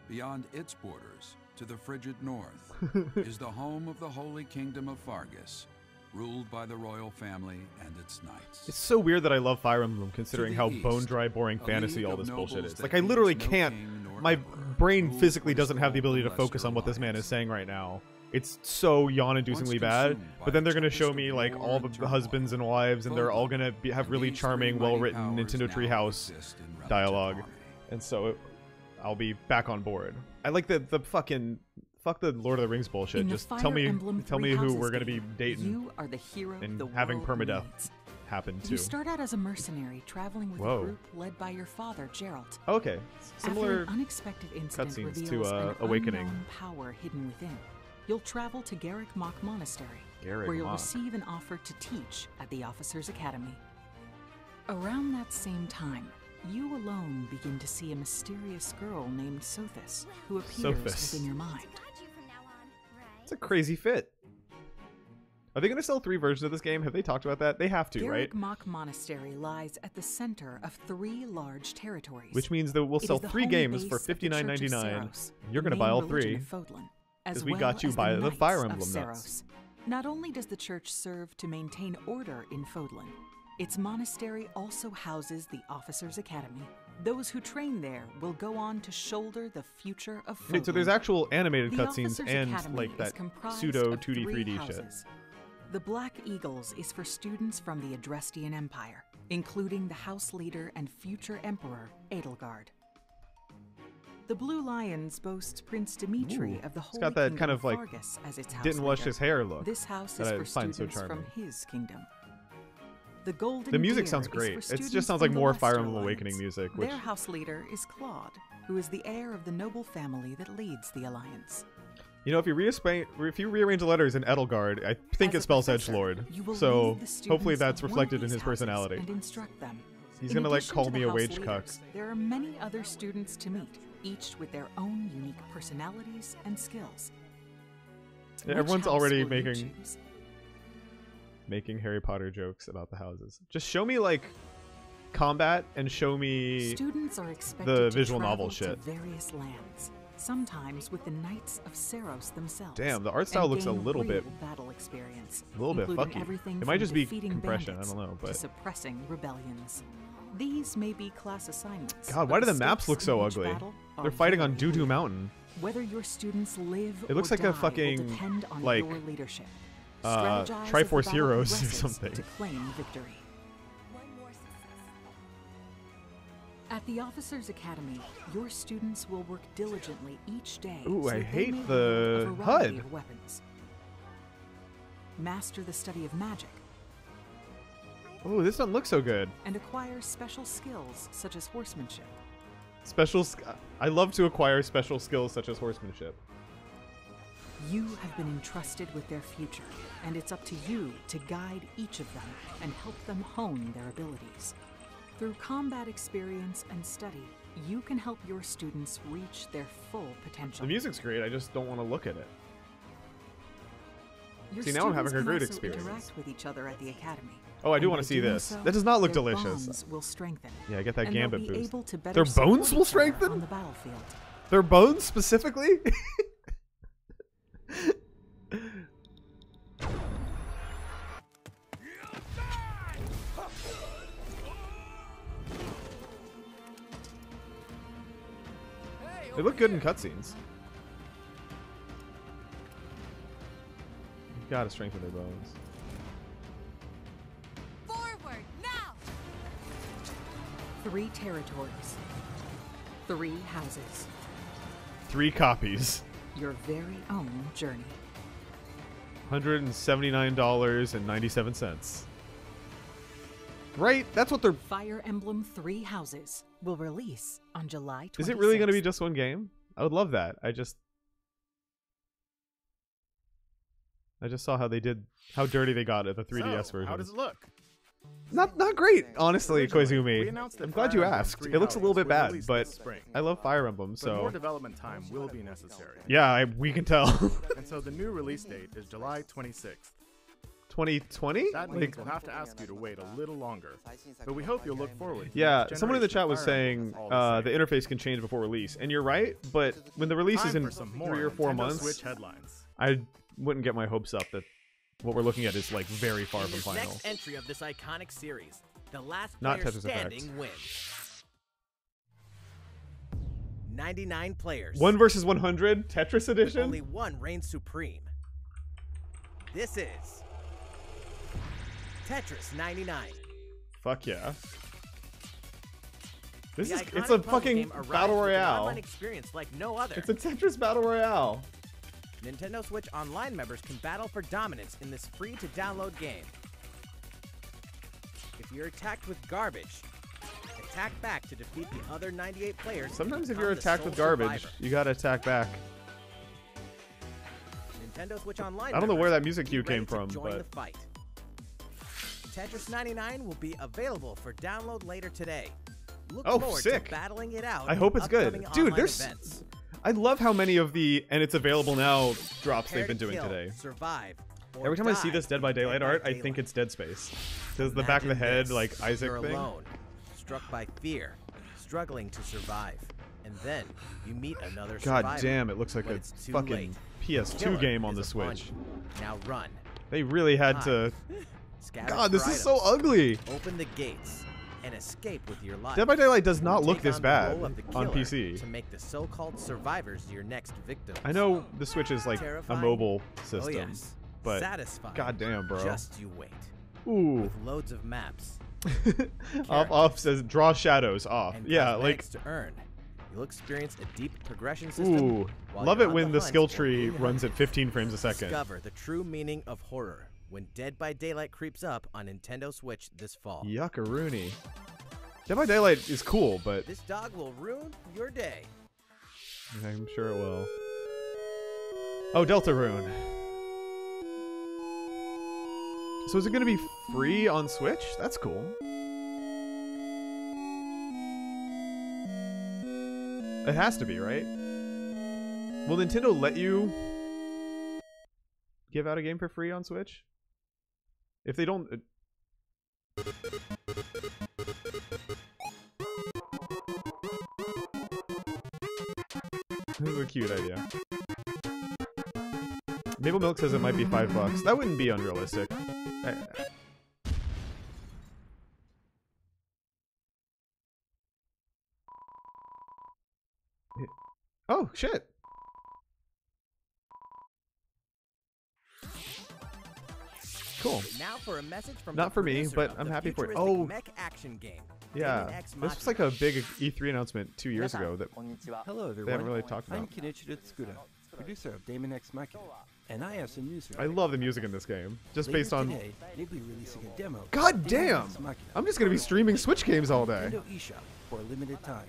Beyond its borders, to the frigid north, is the home of the Holy Kingdom of Fargus, ruled by the royal family and its knights. It's so weird that I love Fire Emblem considering To how the east, bone dry, boring a fantasy league all of this bullshit nobles is. that Like, I literally needs no can't. king nor My emperor, brain ruled physically what is doesn't have the called ability to the focus Leicester on what this man Alliance. is saying right now. It's so yawn-inducingly Once bad. consumed by But then they're a going to show tempest me, of like, war all and the turmoil, husbands and wives, and they're all going to have really these 3 charming, mighty well-written powers Nintendo now Treehouse exist in relative dialogue. harmony. And so I'll be back on board. I like the fucking... Fuck the Lord of the Rings bullshit. In the Just Fire tell me Emblem who Three Houses we're going to be game, dating You are the hero and the having world permadeath needs. happen to. You start out as a mercenary traveling with Whoa. a group led by your father, Geralt. Okay. After Similar... an unexpected incident cutscenes reveals to, an Awakening. unknown power hidden within. you'll travel to Garrick Mach Monastery, Garrick where you'll Mach. receive an offer to teach at the Officers' Academy. Around that same time, you alone begin to see a mysterious girl named Sothis, who appears Sophis. within your mind. It's a crazy fit. Are they going to sell 3 versions of this game? Have they talked about that? They have to, right? Garrick Mach Monastery lies at the center of 3 large territories. Which means that we'll It sell is the 3 home games for base of the Church of $59.99. Seiros, You're the going to buy main all religion 3. of Fodlan, 'Cause as we well got you as by the Knights Fire of Emblem Seiros. nuts. Not only does the church serve to maintain order in Fodlan, its monastery also houses the Officers' Academy. Those who train there will go on to shoulder the future of Fodlan. Wait, so there's actual animated The cutscenes Officers' and Academy like is that comprised pseudo of 2D, 3 3D shit. houses. The Black Eagles is for students from the Adrestian Empire, including the House Leader and future Emperor, Edelgard. The Blue Lions boasts Prince Dimitri Ooh, of the it's Holy got that Kingdom kind of, like, Fargus as its house Didn't wash leader. his hair look. This house that is I for find so students from charming. his kingdom. The Golden The music Deer sounds is great. for It students just sounds like from the more Western Fire Emblem Alliance. Awakening music, which Their house leader is Claude, who is the heir of the noble family that leads the Alliance. you know, if you rearrange the letters in Edelgard, I think As it a spells professor, Edgelord. you will So lead the students hopefully that's of one of reflected in these his houses personality. and instruct them. He's In gonna like addition call to me the a house wage cuck. leaders, there are many other students to meet, each with their own unique personalities and skills. Yeah, Which everyone's house already will you making choose? Harry Potter jokes about the houses. Just show me like combat and show me Students are expected the to visual travel novel to shit. various lands, sometimes with the Knights of Seiros themselves. Damn, the art style and looks a gain little real bit- battle experience, a little bit including fucky. everything It might from just be defeating compression, I bandits don't know, to but- suppressing rebellions. These may be class assignments. God, but why do the maps stakes look so in each ugly? battle They're are fighting on very Doo real. Mountain. Whether your students live It looks or like a die fucking, will depend on like, your leadership. uh, Strategize as Triforce the battle Heroes or progresses something. to claim victory. At the Officers' Academy, your students will work diligently each day. Ooh, so I they hate may the wield a variety HUD. of weapons. Master the study of magic Oh, this doesn't look so good. and acquire special skills such as horsemanship. I love to acquire special skills such as horsemanship. You have been entrusted with their future, and it's up to you to guide each of them and help them hone their abilities. Through combat experience and study, you can help your students reach their full potential. The music's great, I just don't want to look at it. Your See, now I'm having students a can great also experience. Interact with each other at the academy. Oh, I do And want by to see doing this. so, That does not look their delicious. bonds will strengthen. Yeah, I get that and Gambit they'll be boost. able to better Their support bones will each other strengthen? on the battlefield. Their bones specifically? They look good in cutscenes. You gotta strengthen their bones. Forward, now! 3 territories. 3 houses. 3 copies. Your very own journey. $179.97. Right? That's what they're... Fire Emblem 3 Houses will release on July 26th. Is it really going to be just one game? I would love that. I just saw how dirty they got at the 3DS So, version. how does it look? Not great, honestly, Originally, we Koizumi. announced that I'm glad Fire you Emblem asked. Three It looks a little Houses bit would bad, release but this spring. I love Fire Emblem, But so more development time will be necessary. yeah, we can tell. And so the new release date is July 26th. 2020? That means we'll have to ask you to wait a little longer. But we hope you'll look forward to Yeah, next someone in the generation chat was Fire saying Emblem all the same. interface can change before release, and you're right. But when the release is Time in for some more 3 or 4 Nintendo months, Switch headlines. I wouldn't get my hopes up that what we're looking at is like very far In from this final. next entry of this iconic series, the last Not player Tetris standing Effect. wins. 99 players. 1 versus 100 Tetris But edition. only one reigns supreme. This is Tetris 99. Fuck yeah. This The is iconic it's a puzzle fucking game arrives battle with an royale. online experience like no other. It's a Tetris battle royale. Nintendo Switch Online members can battle for dominance in this free-to-download game. If you're attacked with garbage, attack back to defeat the other 98 players. and Sometimes if become you're the attacked sole with garbage, survivor. you gotta attack back. Nintendo Switch Online I don't know where members, that music be cue ready came to from, join but the fight. Tetris 99 will be available for download later today. Look Oh, forward sick. to battling it out. I hope in it's good. upcoming Dude, online there's events. I love how many of the and it's available now drops Prepare they've been to doing kill, today. Survive. Or Every time I see die this Dead by in Daylight art, I Daylight. think it's Dead Space. Does the back of the Imagine head this. like Isaac You're thing? alone, struck by fear, struggling to survive, and then you meet another God survivor. damn, it looks like When a it's too fucking late. PS2 Killer game on the is upon Switch. you. Now run. They really had to. Scatter God, this for is so items. ugly. Open the gates and escape with your life. Dead by Daylight does not look Take this on the bad role of the on killer PC. to make the so-called survivors your next victims. I know the Switch is like a Terrifying? mobile Oh system, yes. but Satisfying. goddamn, bro. Just you wait. Ooh. With loads of maps. Off says draw shadows off. And Yeah, like cosmetics to earn. You'll experience a deep progression system. ooh. while Love you're it on when the hunt skill for tree being runs hunted. at 15 frames a second. Discover the true meaning of horror when Dead by Daylight creeps up on Nintendo Switch this fall. Yuckaroony. Dead by Daylight is cool, but This dog will ruin your day. I'm sure it will. Oh, Deltarune. So is it going to be free on Switch? That's cool. It has to be, right? Will Nintendo let you give out a game for free on Switch? If they don't... This is a cute idea. Maple Milk says it might be $5. That wouldn't be unrealistic. Oh, shit. Cool. Now for a message from Not the for me, producer but of I'm the happy for it. futuristic Oh. mech action game. Yeah. Daemon X This was Machina. like a big E3 announcement 2 years ago that Hello everyone. they haven't really talked I'm about. Kenichiro Tsukuda, producer of Daemon X Machina, and I have some news for you. I love the music in this game. Just Later based on... today, they'll be releasing a demo. of God Daemon damn! X Machina I'm just gonna be streaming Switch games all day. Nintendo eShop for a limited time.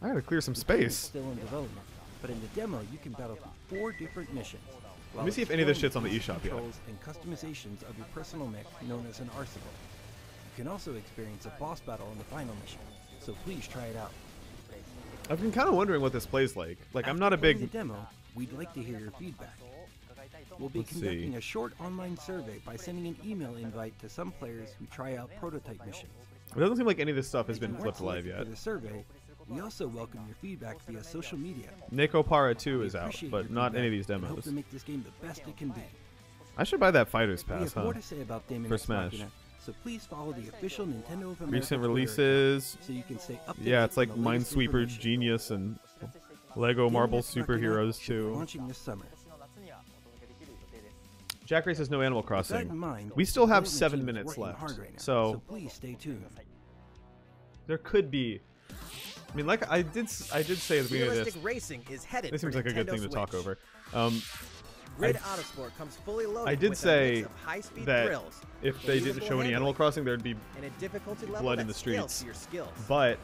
I gotta clear some The game is space. still in development, but in the demo you can battle through 4 different missions. Let me see if any of this shit's on the eShop yet. Controls and customizations of your personal mech known as an arsenal. You can also experience a boss battle in the final mission, so please try it out. I've been kind of wondering what this plays like. Like, I'm not a After playing big... the demo, we'd like to hear your feedback. We'll be Let's conducting see. a short online survey by sending an email invite to some players who try out prototype missions. It doesn't seem like any of this stuff has If you been weren't flipped live selected yet. For the survey, we also welcome your feedback via social media. Nekopara 2 We is out, appreciate but your not any of feedback these and hope to demos. make this game the best it can be. I should buy that Fighter's We Pass, have huh? more to say about Daemon For X Smash. Machina, so please follow the official Nintendo of America Recent Twitter releases. account so you can stay updated Yeah, it's like on the latest Minesweeper information. Genius and Lego Daemon Marvel X Machina Superheroes should be 2. launching this summer. Jack Race has no Animal With that in Crossing. mind, We still have the 7 team is minutes working left, hard right now, so please stay tuned. there could be... I mean, like I did say at the beginning of Realistic this, racing is headed this for seems like a good Nintendo thing to talk Switch. over. Grid I- Autosport comes fully loaded I did with a say mix of high-speed that thrills, if they didn't believable show any Animal handling, Crossing, there'd be and a difficulty level blood that in the scales streets. to your skills. But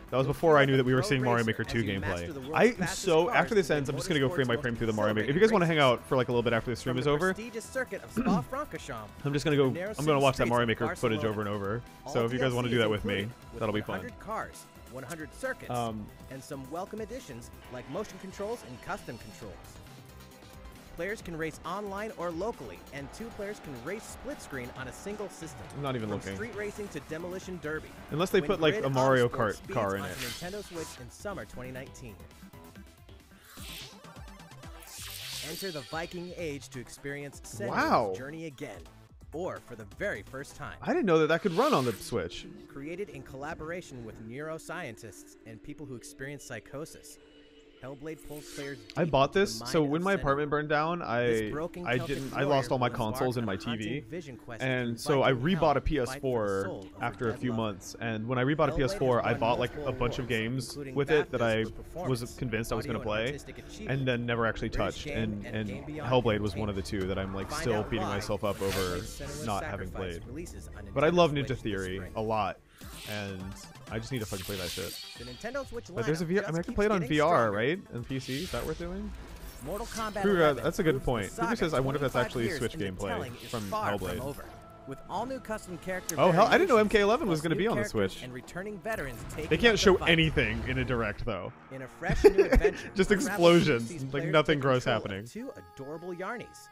that was You'll before feel I knew like that we a were pro seeing Mario racer Maker as 2 you master the gameplay. world's I am fastest so cars after this in ends, I'm just gonna go frame by motorsport's frame most through the Mario Maker. If you celebrated guys want to hang races. out for like a little bit after the stream From is the over, prestigious circuit of Spa-Francorchamps I'm just gonna go. to the narrow I'm gonna watch that city Mario streets of Maker footage Barcelona. over and over. All So if you guys want to do DLC that with me, included, with that'll be fun. 100 cars, 100 circuits, and some welcome additions like motion controls and custom controls. Players can race online or locally, and 2 players can race split screen on a single system. I'm not even From looking. street racing to demolition derby. Unless they When put, like, Grid a Mario Autosport Kart speeds car in onto it. Nintendo Switch in summer 2019. Enter the Viking Age to experience Senua's Wow. journey again, or for the very first time. I didn't know that that could run on the Switch. Created in collaboration with neuroscientists and people who experience psychosis, Hellblade pulls players I deep bought into the this, mind so of when my Senua. apartment burned down, This broken I Celtic didn't. I lost all my warrior will consoles and my embark on a TV, haunting vision quest and through so I Viking rebought a hell to fight for the soul PS4 of after her a dead few lover. months. And when I rebought a Hellblade has PS4, I won bought like multiple a bunch of awards, games including with it that BAFTAs I for was performance, convinced I was going to audio and play, artistic achievement, and then never actually British touched. Game And Game Beyond Hellblade was one of the Entertainment. two that I'm like Find still out beating why myself up over Hellblade: Senua's not having Sacrifice played. releases on But I Nintendo love Switch Ninja this Theory spring. a lot, and I just need to fucking play that shit. The Nintendo Switch But there's a lineup VR. I just mean, I can keeps play it on getting VR, stronger. right? And PC. Is that worth doing? Mortal Kombat Kruger, 11 that's a good proves point. the Kruger saga says, I wonder if that's 25 actually years Switch in the gameplay telling is from far Hellblade. over. With all new custom character Oh, hell, I didn't know variations, MK11 was plus going to new be on the characters Switch. And returning veterans taking They can't up the show fight. anything in a direct, though. In a fresh new adventure, Just Unravel 2 explosions, sees like players nothing take gross control of happening. 2 adorable Yarnies.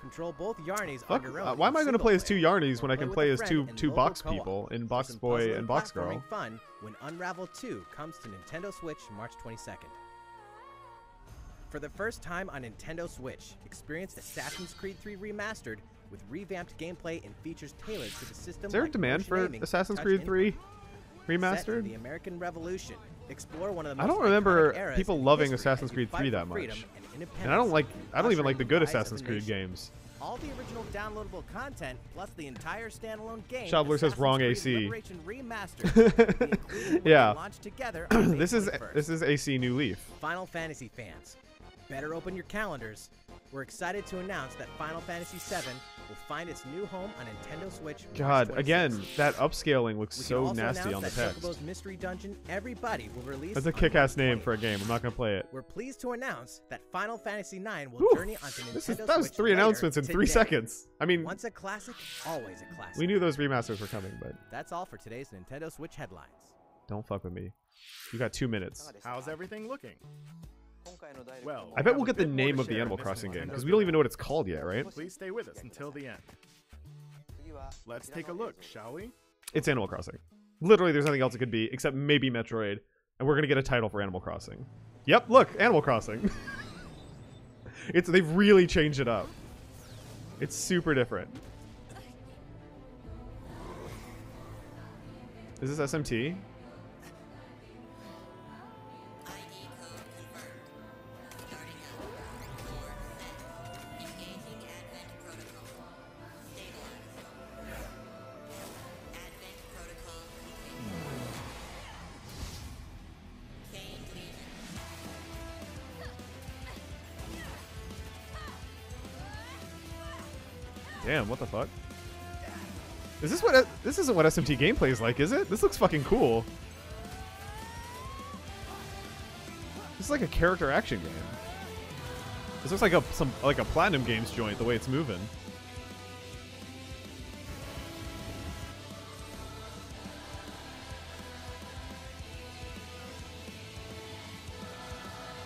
Control both Yarnies Fuck, on your own. why am I going to play as two Yarnies or when I play can with play a as friend two in box local co-op people in for Box some Boy puzzle and Box Girl? platforming fun when Unravel 2 comes to Nintendo Switch March 22nd. For the first time on Nintendo Switch, experience Assassin's Creed 3 Remastered with revamped gameplay and features tailored to the system. Is there a like demand motion for aiming, Assassin's touch Creed input. 3 Set in remastered? the American Revolution. Explore one of the I most don't remember iconic eras people in loving history Assassin's as you Creed fight 3 for that freedom much. and And independence, I don't even ushering like the the good rise of Assassin's the Creed nation. games. All the original downloadable content, plus the entire standalone game. Shabler says Assassin's wrong Creed AC. Liberation Remastered, will be included when they Yeah. launch together on May This is 21st. AC New Leaf. Final Fantasy fans, better open your calendars. We're excited to announce that Final Fantasy VII will find its new home on Nintendo Switch. March God, 26th. again, that upscaling looks We can so also nasty announce on the that text. Chocobo's Mystery Dungeon Everybody will release. That's a on kick-ass March name 20th. for a game. I'm not gonna play it. We're pleased to announce that Final Fantasy IX will Whew. journey onto Nintendo That was Switch 3 later announcements in 3 today. seconds. I mean, Once a classic, always a classic. we knew those remasters were coming, but That's all for today's Nintendo Switch headlines. don't fuck with me. You got 2 minutes. How's everything looking? Well, I bet we'll get the name of the Animal Crossing game, because we don't even know what it's called yet, right? Please stay with us until the end. Let's take a look, shall we? It's Animal Crossing. Literally, there's nothing else it could be, except maybe Metroid. And we're gonna get a title for Animal Crossing. Yep, look, Animal Crossing. They've really changed it up. It's super different. Is this SMT? Damn, what the fuck? Is this what this isn't what SMT gameplay is like, is it? This looks fucking cool. This is like a character action game. This looks like a Platinum Games joint the way it's moving.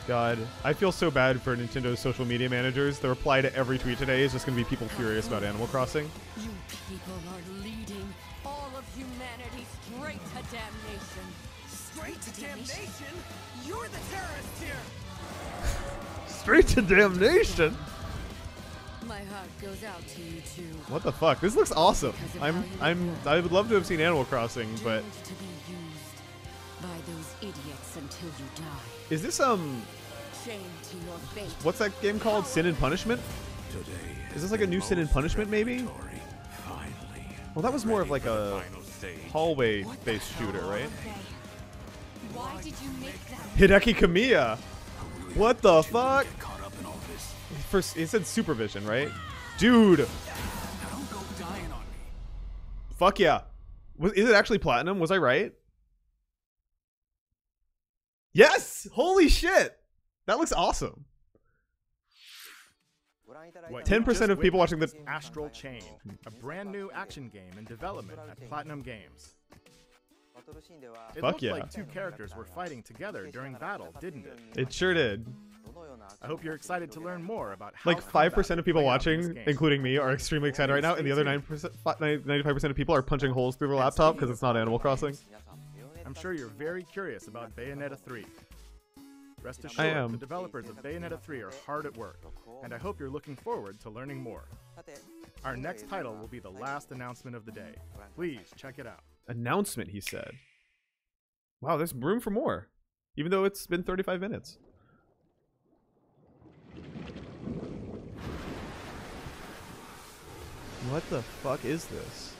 God, I feel so bad for Nintendo's social media managers. The reply to every tweet today is just going to be people furious about Animal Crossing. You people are leading all of humanity straight to damnation. Straight to damnation? You're the terrorist here! Straight to damnation? My heart goes out to you two. What the fuck? This looks awesome. I would love to have seen Animal Crossing, but Doomed to be used by those idiots until you die. is this Shame to your fate. what's that game called? Sin and Punishment? Is this like a new Sin and Punishment maybe? Well, that was more of like a hallway-based shooter, right? Why did you make that? Hideki Kamiya. What the fuck? First, it said Supervision, right? Dude. Fuck yeah. Is it actually Platinum? Was I right? Yes! Holy shit! That looks awesome. 10% of people watching the Astral Chain, a brand new action game in development at Platinum Games. It Fuck looked yeah. like two characters were fighting together during battle, didn't it? It sure did. I hope you're excited to learn more about how Like 5% of people combat watching, play out in this game. including me, are extremely excited right now, and the other 95% of people are punching holes through their laptop because it's not Animal Crossing. I'm sure you're very curious about Bayonetta 3. Rest I assured, am. the developers of Bayonetta 3 are hard at work, and I hope you're looking forward to learning more. Our next title will be the last announcement of the day. Please check it out. Announcement, he said. Wow, there's room for more. Even though it's been 35 minutes. What the fuck is this?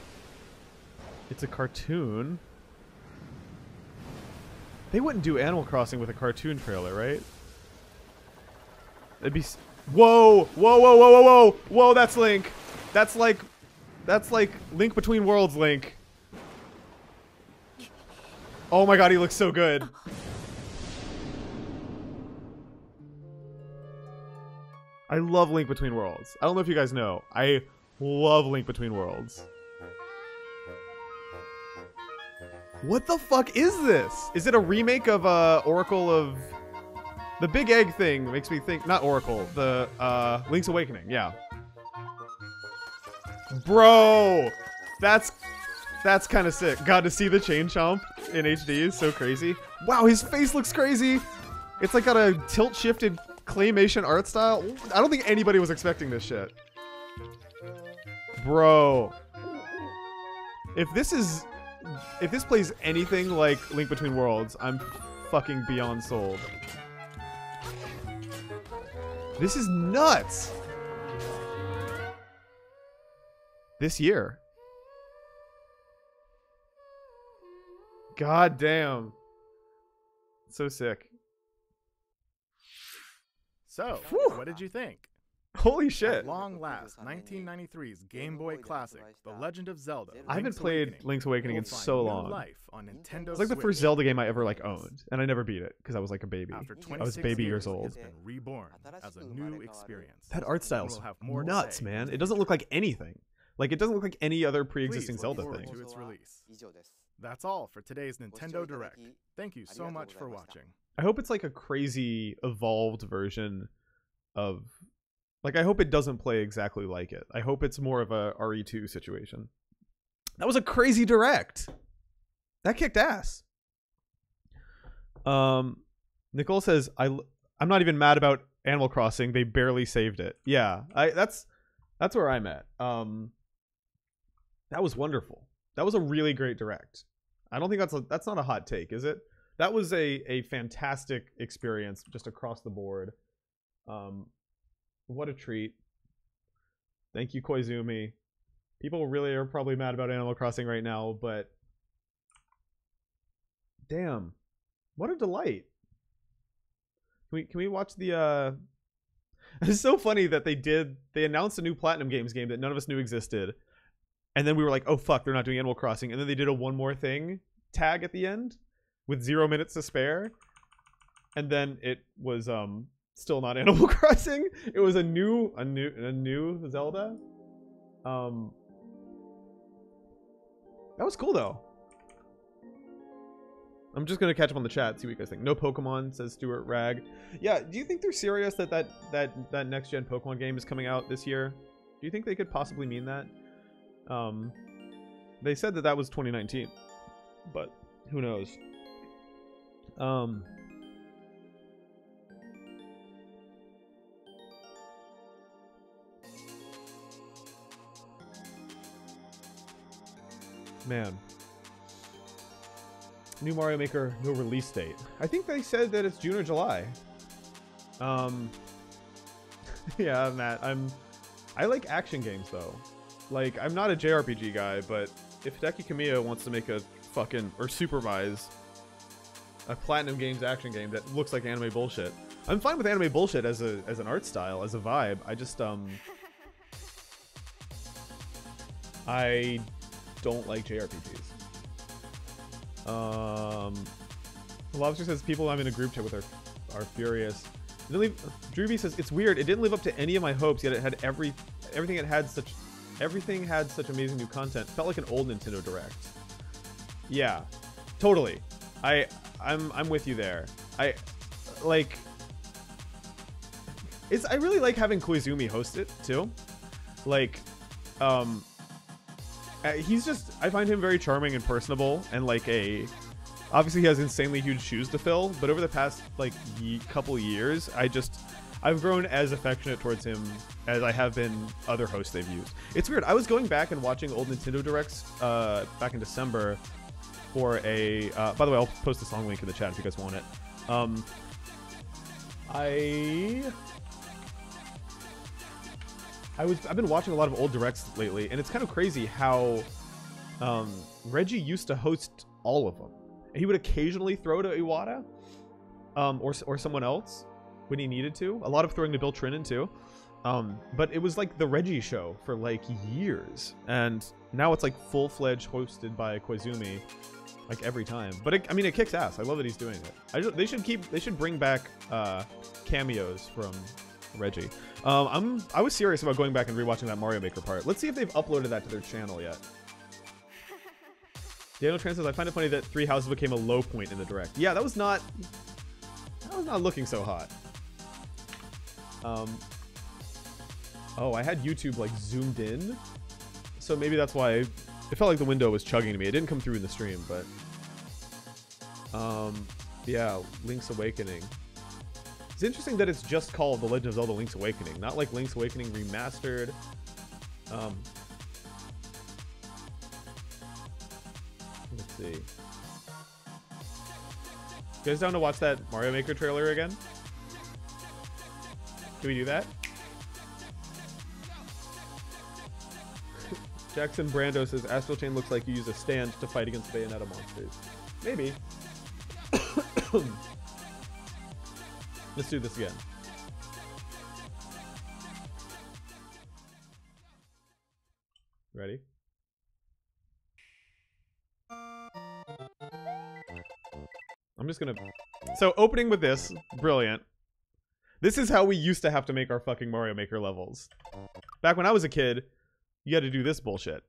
It's a cartoon. They wouldn't do Animal Crossing with a cartoon trailer, right? It'd be... Whoa! Whoa, whoa, whoa, whoa, whoa! Whoa, that's Link! That's like Link Between Worlds Link. Oh my god, he looks so good. I love Link Between Worlds. I don't know if you guys know. I love Link Between Worlds. What the fuck is this? Is it a remake of Oracle of... The Big Egg thing makes me think... Not Oracle. The Link's Awakening. Yeah. Bro! That's kind of sick. God, to see the Chain Chomp in HD is so crazy. Wow, his face looks crazy. It's like got a tilt-shifted claymation art style. I don't think anybody was expecting this shit. Bro. If this plays anything like Link Between Worlds, I'm fucking beyond sold. This is nuts. This year. God damn. So sick. So, what did you think? Holy shit. At long last, 1993's Game Boy classic, The Legend of Zelda. I haven't played Link's Awakening in so long. Life on Nintendo It's like the first Zelda game I ever like owned, and I never beat it because I was like a baby. I was baby years old. It's been reborn as a new experience. That art style's nuts, man. It doesn't look like anything. Like, it doesn't look like any other pre-existing Zelda thing. To its release. That's all for today's Nintendo Direct. Thank you so much for watching. I hope it's like a crazy evolved version of... Like, I hope it doesn't play exactly like it. I hope it's more of a RE2 situation. That was a crazy Direct. That kicked ass. Nicole says, I'm not even mad about Animal Crossing. They barely saved it. Yeah, that's where I'm at. That was wonderful. That was a really great Direct. I don't think that's not a hot take, is it? That was a fantastic experience just across the board. What a treat. Thank you, Koizumi. People really are probably mad about Animal Crossing right now, but damn, what a delight. Can we watch the It's so funny that they announced a new Platinum Games game that none of us knew existed. And then we were like, oh fuck, they're not doing Animal Crossing. And then they did a one more thing tag at the end with 0 minutes to spare. And then it was still not Animal Crossing. It was a new Zelda. That was cool though. I'm just gonna catch up on the chat, see what you guys think. No Pokemon, says Stuart Rag. Yeah, do you think they're serious that next gen Pokemon game is coming out this year? Do you think they could possibly mean that? They said that was 2019, but who knows? Man. New Mario Maker, no release date. I think they said that it's June or July. Yeah, Matt, I like action games though. Like, I'm not a JRPG guy, but if Hideki Kamiya wants to make a fucking, or supervise a Platinum Games action game that looks like anime bullshit, I'm fine with anime bullshit as an art style, as a vibe. I just, I don't like JRPGs. Lobster says people I'm in a group chat with are furious. Drewby says it's weird. It didn't live up to any of my hopes, yet it had everything had such amazing new content. Felt like an old Nintendo Direct. Yeah, totally. I'm with you there. I really like having Koizumi host it too. Like, he's just, I find him very charming and personable, and like obviously he has insanely huge shoes to fill, but over the past like couple years, I've grown as affectionate towards him as I have been other hosts they've used. It's weird. I was going back and watching old Nintendo Directs back in December for a, by the way, I'll post the song link in the chat if you guys want it. I've been watching a lot of old Directs lately, and it's kind of crazy how Reggie used to host all of them. He would occasionally throw to Iwata or someone else when he needed to. A lot of throwing to Bill Trinan too. But it was like the Reggie show for like years, and now it's like full-fledged hosted by Koizumi, like every time. But it kicks ass. I love that he's doing it. They should bring back cameos Reggie. I was serious about going back and rewatching that Mario Maker part. Let's see if they've uploaded that to their channel yet. Daniel Tran says, I find it funny that Three Houses became a low point in the direct. Yeah, that was not looking so hot. Oh, I had YouTube like zoomed in, so maybe that's why it felt like the window was chugging to me. It didn't come through in the stream, but yeah, Link's Awakening. It's interesting that it's just called The Legend of Zelda Link's Awakening, not like Link's Awakening Remastered. Let's see. You guys down to watch that Mario Maker trailer again? Can we do that? Jackson Brando says, Astral Chain looks like you use a stand to fight against Bayonetta monsters. Maybe. Let's do this again. Ready? I'm just gonna... So, opening with this. Brilliant. This is how we used to have to make our fucking Mario Maker levels. Back when I was a kid, you had to do this bullshit.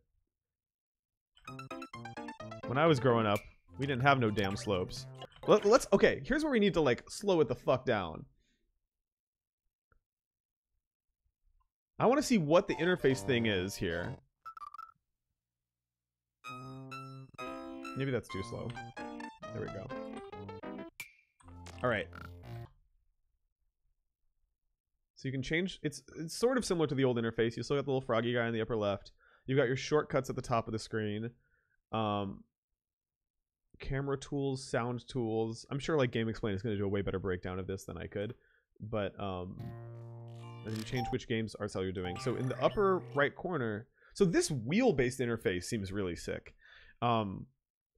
When I was growing up, we didn't have no damn slopes. Let's... Okay, here's where we need to, like, slow it the fuck down. I want to see what the interface thing is here. Maybe that's too slow. There we go. Alright. So you can change... It's sort of similar to the old interface. You still got the little froggy guy in the upper left. You've got your shortcuts at the top of the screen. Camera tools, sound tools. I'm sure like GameXplain is going to do a way better breakdown of this than I could. But, and then you change which games art style you're doing. So in the upper right corner... So this wheel-based interface seems really sick. And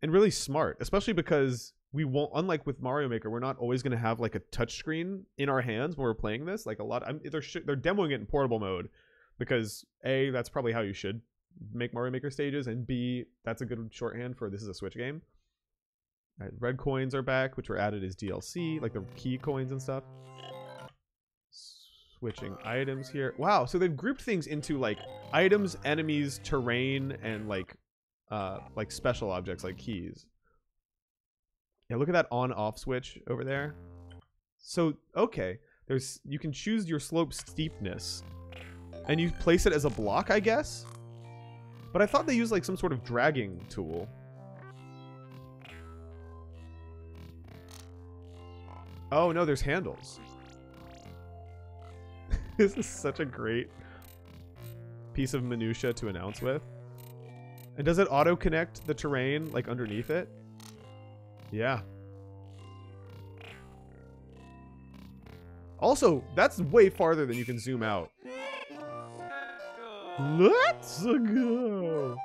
really smart. Especially because... we won't, unlike with Mario Maker, we're not always going to have like a touchscreen in our hands when we're playing this. Like a lot, they're demoing it in portable mode because A, that's probably how you should make Mario Maker stages, and B, that's a good shorthand for this is a Switch game. All right, red coins are back, which were added as DLC, like the key coins and stuff. Switching items here. Wow, so they've grouped things into like items, enemies, terrain, and like special objects like keys. Yeah, look at that on-off switch over there. So, okay. You can choose your slope steepness. And you place it as a block, I guess? But I thought they used like some sort of dragging tool. Oh, no, there's handles. This is such a great piece of minutia to announce with. And does it auto-connect the terrain, like, underneath it? Yeah. Also, that's way farther than you can zoom out. Let's go.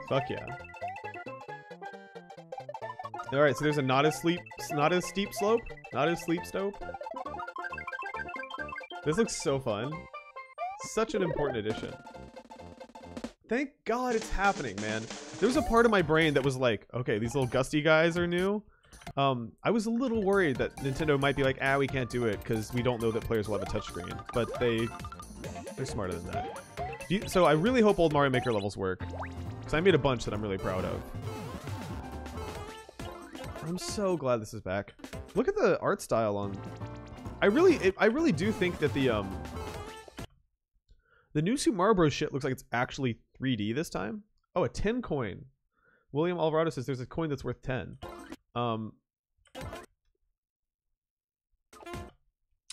Fuck yeah. All right, so there's a not as steep slope, not as steep slope. This looks so fun. Such an important addition. Thank God it's happening, man. There's a part of my brain that was like, okay, these little gusty guys are new. I was a little worried that Nintendo might be like, we can't do it because we don't know that players will have a touchscreen. But they're smarter than that. So I really hope old Mario Maker levels work. Because I made a bunch that I'm really proud of. I'm so glad this is back. Look at the art style on... I really do think that the new Super Mario Bros. Shit looks like it's actually 3D this time. Oh, a 10 coin. William Alvarado says there's a coin that's worth 10. The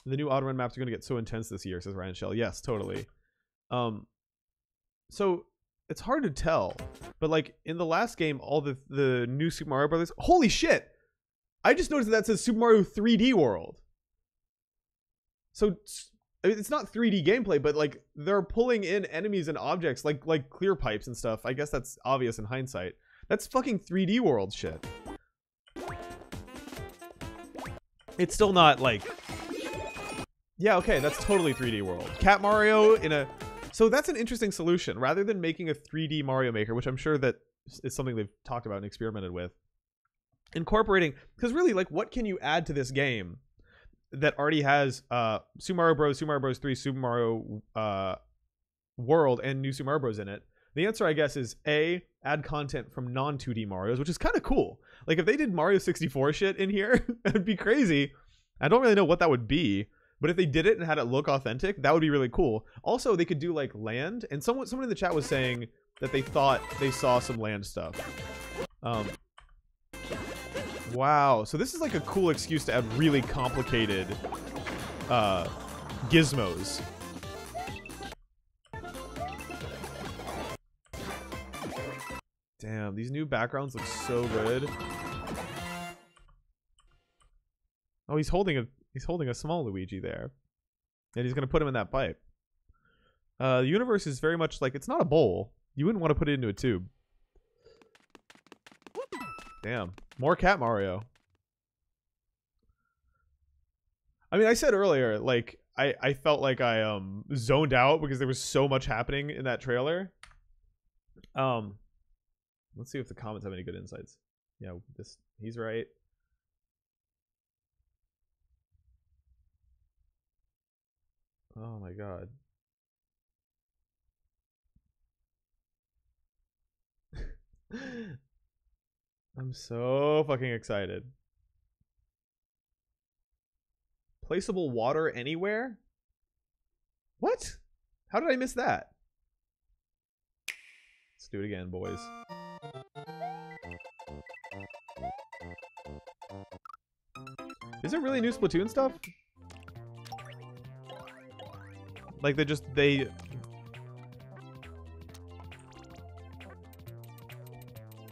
new auto run maps are going to get so intense this year, says Ryan Shell. Yes, totally. So it's hard to tell, but like in the last game, all the new Super Mario Brothers. Holy shit! I just noticed that says Super Mario 3D World. So it's not 3D gameplay, but like they're pulling in enemies and objects like clear pipes and stuff. I guess that's obvious in hindsight. That's fucking 3D World shit. It's still not like... Yeah, okay, that's totally 3D World. Cat Mario in a... So that's an interesting solution. Rather than making a 3D Mario Maker, which I'm sure that is something they've talked about and experimented with, incorporating, because really, like, what can you add to this game that already has Super Mario Bros, Super Mario Bros 3, Super Mario World, and New Super Mario Bros in it? The answer, I guess, is A, add content from non-2D Marios, which is kind of cool. Like, if they did Mario 64 shit in here, it'd be crazy. I don't really know what that would be, but if they did it and had it look authentic, that would be really cool. Also, they could do, like, land, and someone in the chat was saying that they thought they saw some land stuff. Wow, so this is like a cool excuse to add really complicated gizmos. Damn, these new backgrounds look so good. Oh, he's holding a small Luigi there, and he's gonna put him in that pipe. The universe is very much like, it's not a bowl. You wouldn't want to put it into a tube. Damn, more Cat Mario. I mean, I said earlier, like, I felt like I zoned out because there was so much happening in that trailer. Let's see if the comments have any good insights. Yeah, he's right. Oh my god. I'm so fucking excited. Placeable water anywhere? What? How did I miss that? Let's do it again, boys. Is there really new Splatoon stuff? Like they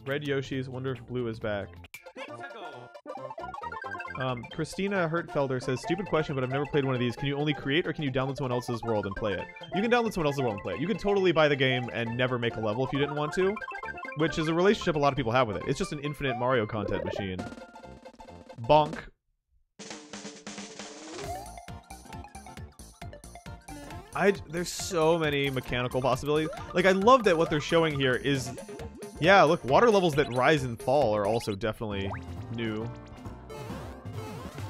Red Yoshi's, wonder if Blue is back. Christina Hertfelder says, stupid question, but I've never played one of these. Can you only create, or can you download someone else's world and play it? You can download someone else's world and play it. You can totally buy the game and never make a level if you didn't want to, which is a relationship a lot of people have with it. It's just an infinite Mario content machine. Bonk. There's so many mechanical possibilities. Like, I love that what they're showing here is, yeah, look, water levels that rise and fall are also definitely new.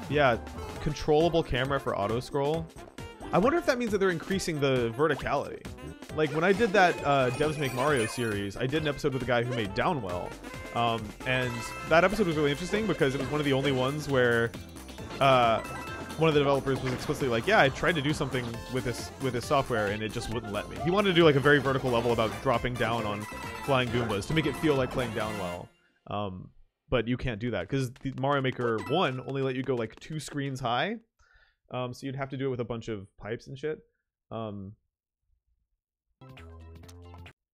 Yeah, controllable camera for auto scroll. I wonder if that means that they're increasing the verticality. Like, when I did that Devs Make Mario series, I did an episode with a guy who made Downwell. And that episode was really interesting because it was one of the only ones where one of the developers was explicitly like, yeah, I tried to do something with this software and it just wouldn't let me. He wanted to do like a very vertical level about dropping down on flying Goombas to make it feel like playing Downwell. But you can't do that because the Mario Maker 1 only let you go like 2 screens high. So you'd have to do it with a bunch of pipes and shit. Yeah,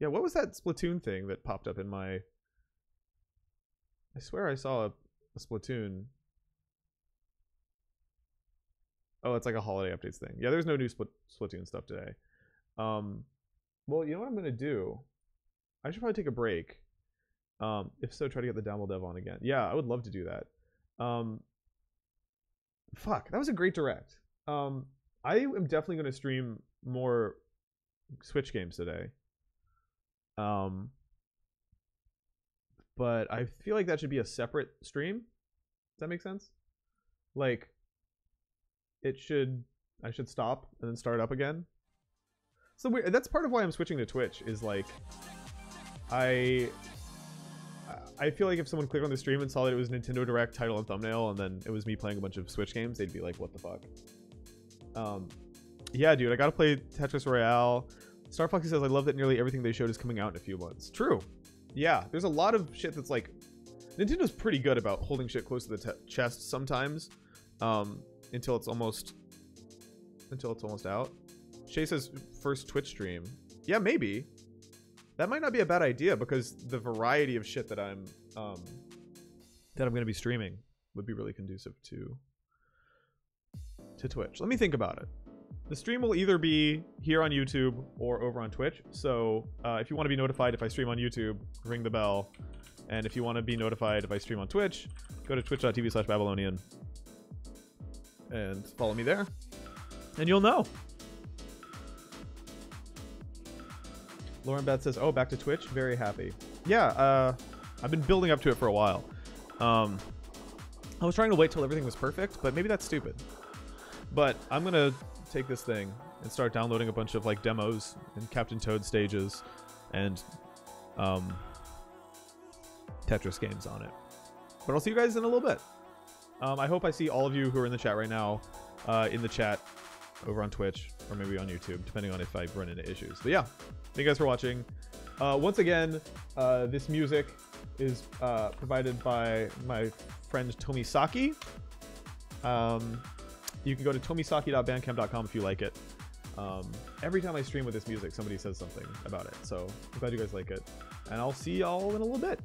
what was that Splatoon thing that popped up in my... I swear I saw a Splatoon. Oh, it's like a holiday updates thing. Yeah, there's no new Splatoon stuff today. Well, you know what I'm going to do? I should probably take a break. If so, try to get the Downwell Dev on again. Yeah, I would love to do that. Fuck, that was a great direct. I am definitely going to stream more Switch games today. But I feel like that should be a separate stream. Does that make sense? Like, I should stop and then start up again. So that's part of why I'm switching to Twitch, is like, I feel like if someone clicked on the stream and saw that it was Nintendo Direct title and thumbnail and then it was me playing a bunch of Switch games, they'd be like, what the fuck? Yeah, dude, I gotta play Tetris Royale. Star Foxy says, I love that nearly everything they showed is coming out in a few months. True. Yeah, there's a lot of shit that's like... Nintendo's pretty good about holding shit close to the chest sometimes. Until it's almost out. Shay says, first Twitch stream. Yeah, maybe. That might not be a bad idea because the variety of shit that I'm going to be streaming would be really conducive to Twitch. Let me think about it. The stream will either be here on YouTube or over on Twitch. So if you want to be notified if I stream on YouTube, ring the bell. And if you want to be notified if I stream on Twitch, go to twitch.tv/Babylonian and follow me there. And you'll know. Lauren Beth says, oh, back to Twitch? Very happy. Yeah, I've been building up to it for a while. I was trying to wait till everything was perfect, but maybe that's stupid. But I'm gonna take this thing and start downloading a bunch of like demos and Captain Toad stages and Tetris games on it. But I'll see you guys in a little bit. I hope I see all of you who are in the chat right now in the chat over on Twitch or maybe on YouTube, depending on if I run into issues. But yeah, thank you guys for watching. Once again, this music is provided by my friend Tomisaki. You can go to tomisaki.bandcamp.com if you like it. Every time I stream with this music, somebody says something about it. So I'm glad you guys like it. And I'll see y'all in a little bit.